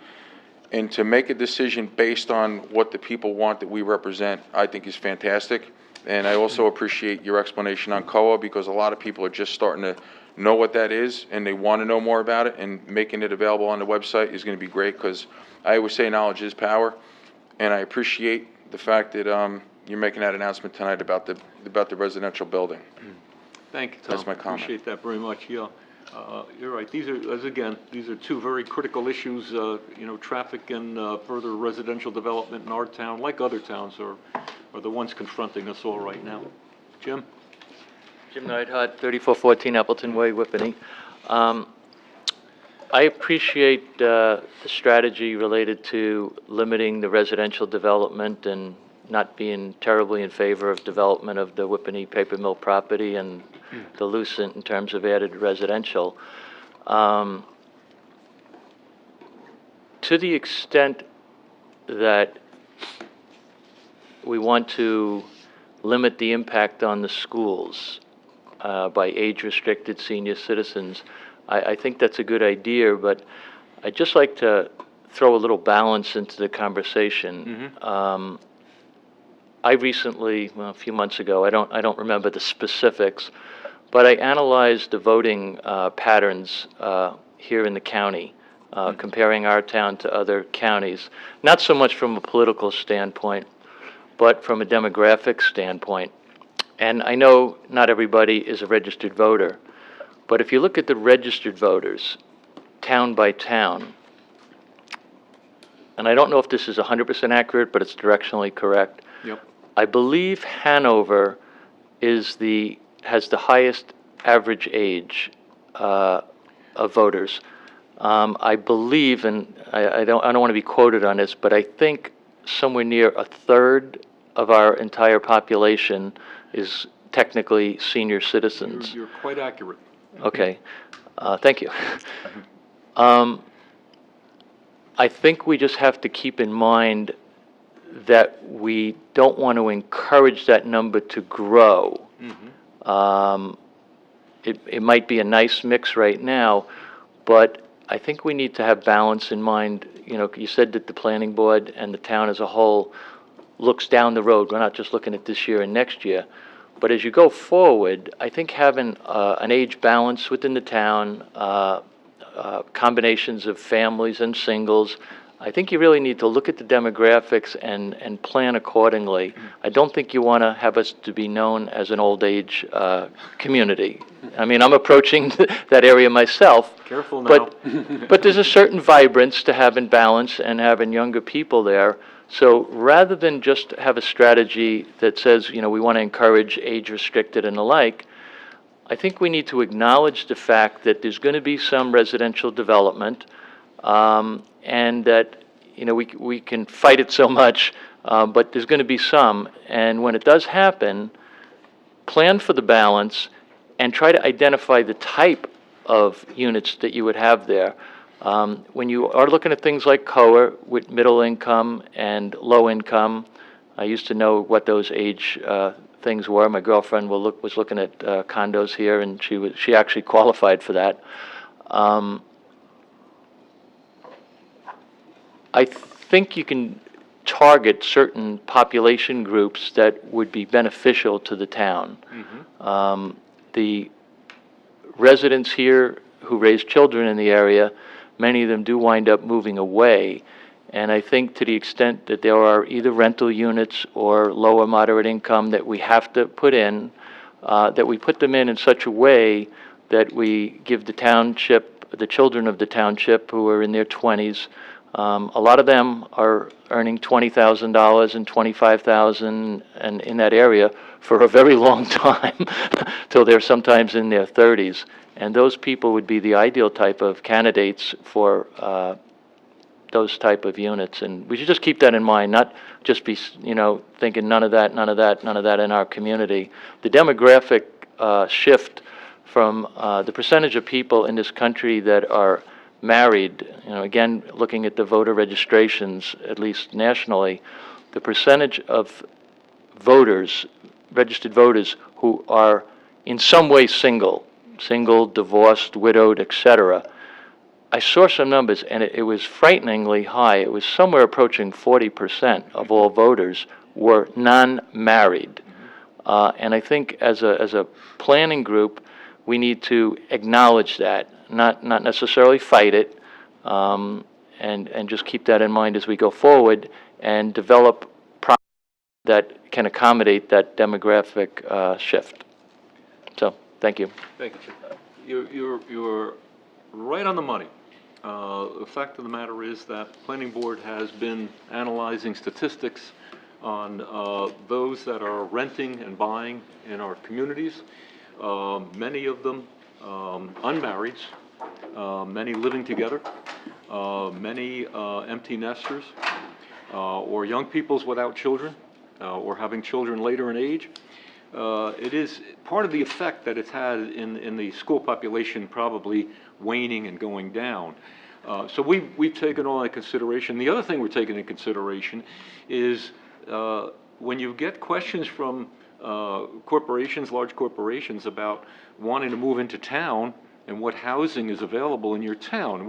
and to make a decision based on what the people want that we represent, I think is fantastic. And I also appreciate your explanation on COA, because a lot of people are just starting to know what that is, and they want to know more about it, and making it available on the website is going to be great, because I always say knowledge is power, and I appreciate the fact that you're making that announcement tonight about the residential building. Thank you, Tom. That's my comment. Appreciate that very much. Yeah, you're right. These are two very critical issues. You know, traffic and further residential development in our town, like other towns, are the ones confronting us all right now. Jim? Jim Neidhart, 3414 Appleton Way, Whippany. I appreciate the strategy related to limiting the residential development and not being terribly in favor of development of the Whippany paper mill property and the Lucent in terms of added residential. To the extent that we want to limit the impact on the schools by age-restricted senior citizens, I think that's a good idea, but I'd just like to throw a little balance into the conversation. I recently, well, a few months ago, I don't remember the specifics, but I analyzed the voting patterns here in the county, comparing our town to other counties, not so much from a political standpoint, but from a demographic standpoint. And I know not everybody is a registered voter, but if you look at the registered voters, town by town, and I don't know if this is 100% accurate, but it's directionally correct. Yep. I believe Hanover has the highest average age of voters. I believe, and I don't want to be quoted on this, but I think somewhere near a third of our entire population is technically senior citizens. You're quite accurate. Okay, thank you. I think we just have to keep in mind that we don't want to encourage that number to grow It might be a nice mix right now, but I think we need to have balance in mind. You know, you said that the planning board and the town as a whole looks down the road. We're not just looking at this year and next year. But as you go forward, I think having an age balance within the town, combinations of families and singles, I think you really need to look at the demographics and plan accordingly. I don't think you want to have us to be known as an old age community. I mean, I'm approaching that area myself. Careful now. But there's a certain vibrance to having balance and having younger people there. So rather than just have a strategy that says, you know, we want to encourage age restricted and the like, I think we need to acknowledge the fact that there's going to be some residential development, and that, you know, we can fight it so much, but there's going to be some. And when it does happen, plan for the balance and try to identify the type of units that you would have there. When you are looking at things like COA with middle income and low income, I used to know what those age things were. My girlfriend was looking at condos here, and she actually qualified for that. I think you can target certain population groups that would be beneficial to the town. The residents here who raise children in the area, many of them do wind up moving away. And I think to the extent that there are either rental units or lower moderate income that we have to put in, that we put them in such a way that we give the township, the children of the township who are in their 20s, a lot of them are earning $20,000 and $25,000 and in that area for a very long time, till they're sometimes in their 30s. And those people would be the ideal type of candidates for those type of units. And we should just keep that in mind, not just be, you know, thinking none of that, none of that, none of that in our community. The demographic shift from the percentage of people in this country that are married, you know, again, looking at the voter registrations, at least nationally, the percentage of voters, registered voters, who are in some way single, divorced, widowed, etc. I saw some numbers, and it was frighteningly high. It was somewhere approaching 40% of all voters were non-married. And I think as a planning group, we need to acknowledge that, not necessarily fight it, and just keep that in mind as we go forward and develop products that can accommodate that demographic shift. So, thank you. Thank you, Jim. You're right on the money. The fact of the matter is that the planning board has been analyzing statistics on those that are renting and buying in our communities. Many of them unmarried, many living together, many empty nesters, or young peoples without children, or having children later in age. It is part of the effect that it's had in the school population probably waning and going down. So we've taken all that consideration. The other thing we're taking into consideration is when you get questions from corporations, large corporations, about wanting to move into town and what housing is available in your town.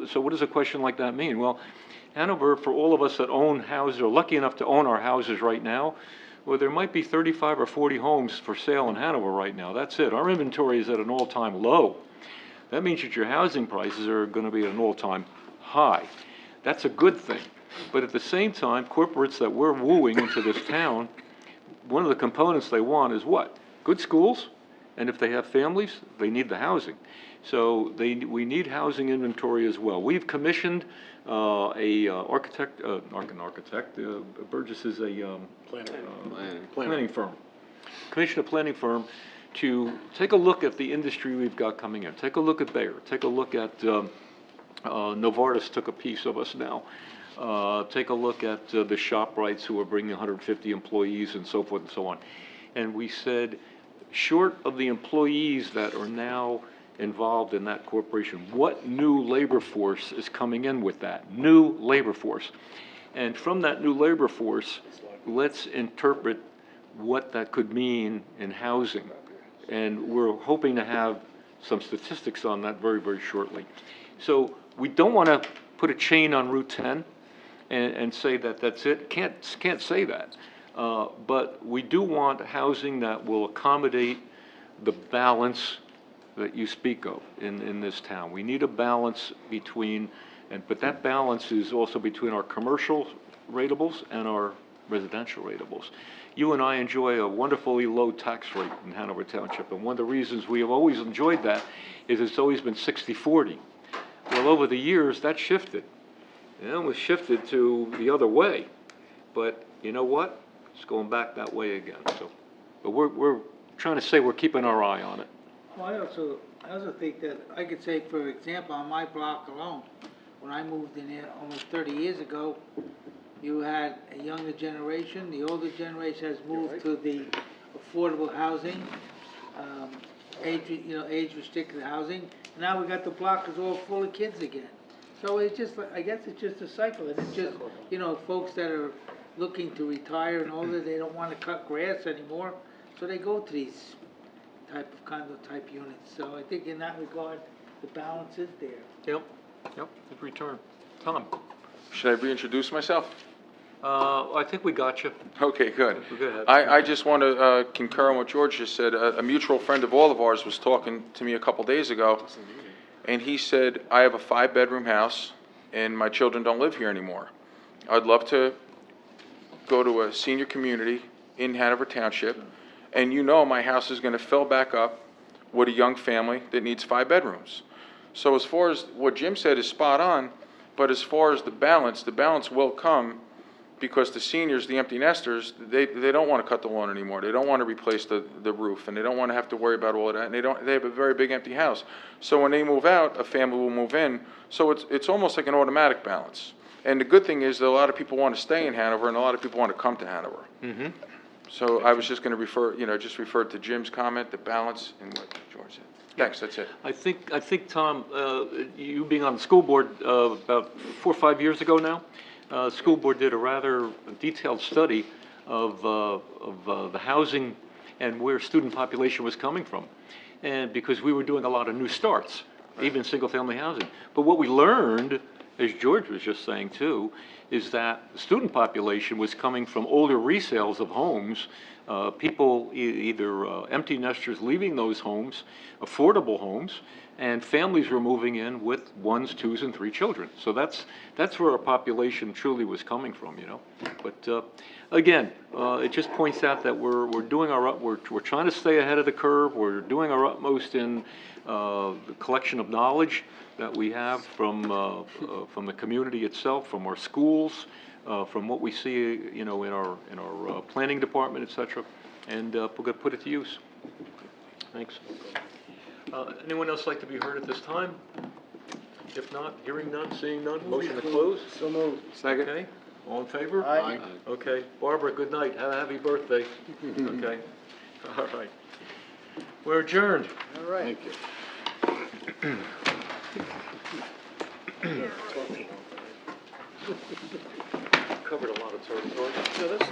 So what does a question like that mean? Well, Hanover, for all of us that own houses, or lucky enough to own our houses right now, well, there might be 35 or 40 homes for sale in Hanover right now. That's it. Our inventory is at an all-time low. That means that your housing prices are going to be at an all-time high. That's a good thing. But at the same time, corporates that we're wooing into this town, one of the components they want is what? Good schools, and if they have families, they need the housing. So we need housing inventory as well. We've commissioned Burgess is a planning firm. Commissioned a planning firm to take a look at the industry we've got coming in. Take a look at Bayer. Take a look at Novartis took a piece of us now. Take a look at the ShopRites, who are bringing 150 employees and so forth and so on. And we said, short of the employees that are now involved in that corporation, what new labor force is coming in with that? New labor force. And from that new labor force, let's interpret what that could mean in housing. And we're hoping to have some statistics on that very, very shortly. So we don't want to put a chain on Route 10 and say that that's it. Can't say that. But we do want housing that will accommodate the balance that you speak of in this town. We need a balance between, but that balance is also between our commercial ratables and our residential ratables. You and I enjoy a wonderfully low tax rate in Hanover Township, and one of the reasons we have always enjoyed that is it's always been 60-40. Well, over the years, that shifted. It almost shifted to the other way. But you know what? It's going back that way again. So, but we're trying to say we're keeping our eye on it. Well, I also think that, I could say, for example, on my block alone, when I moved in here almost 30 years ago, you had a younger generation, the older generation has moved to the affordable housing, age-restricted housing. Now we got the block is all full of kids again. So it's just, I guess it's just a cycle, and it's just, folks that are looking to retire and older, they don't want to cut grass anymore, so they go to these type of condo-type units. So I think in that regard, the balance is there. Yep, good return. Tom? Should I reintroduce myself? I think we got you. Okay, good. Go ahead. I just want to concur on what George just said. A mutual friend of all of ours was talking to me a couple days ago, and he said, I have a 5-bedroom house, and my children don't live here anymore. I'd love to go to a senior community in Hanover Township, and my house is going to fill back up with a young family that needs 5 bedrooms. So as far as what Jim said is spot on, but as far as the balance will come because the seniors, the empty nesters, they don't want to cut the lawn anymore. They don't want to replace the roof, and they don't want to have to worry about all of that. And they have a very big empty house. So when they move out, a family will move in. So it's almost like an automatic balance. And the good thing is that a lot of people want to stay in Hanover, and a lot of people want to come to Hanover. Mm-hmm. So I was just going to refer to Jim's comment, the balance, and what George said. Thanks, that's it. I think, Tom, you being on the school board about 4 or 5 years ago now, the school board did a rather detailed study of the housing and where student population was coming from. And because we were doing a lot of new starts, even single-family housing. But what we learned, as George was just saying too, is that the student population was coming from older resales of homes, people either empty nesters leaving those homes, affordable homes, and families were moving in with 1s, 2s, and 3 children. So that's where our population truly was coming from, But again, it just points out that we're doing we're trying to stay ahead of the curve. We're doing our utmost in the collection of knowledge that we have from the community itself, from our schools, from what we see, in our planning department, et cetera, and we're going to put it to use. Thanks. Anyone else like to be heard at this time? If not, hearing none, seeing none, motion to close? So moved. Second. Okay, all in favor? Aye. Okay, Barbara, good night, have a happy birthday. Okay, all right. We're adjourned. All right. Covered a lot of territory. No, that's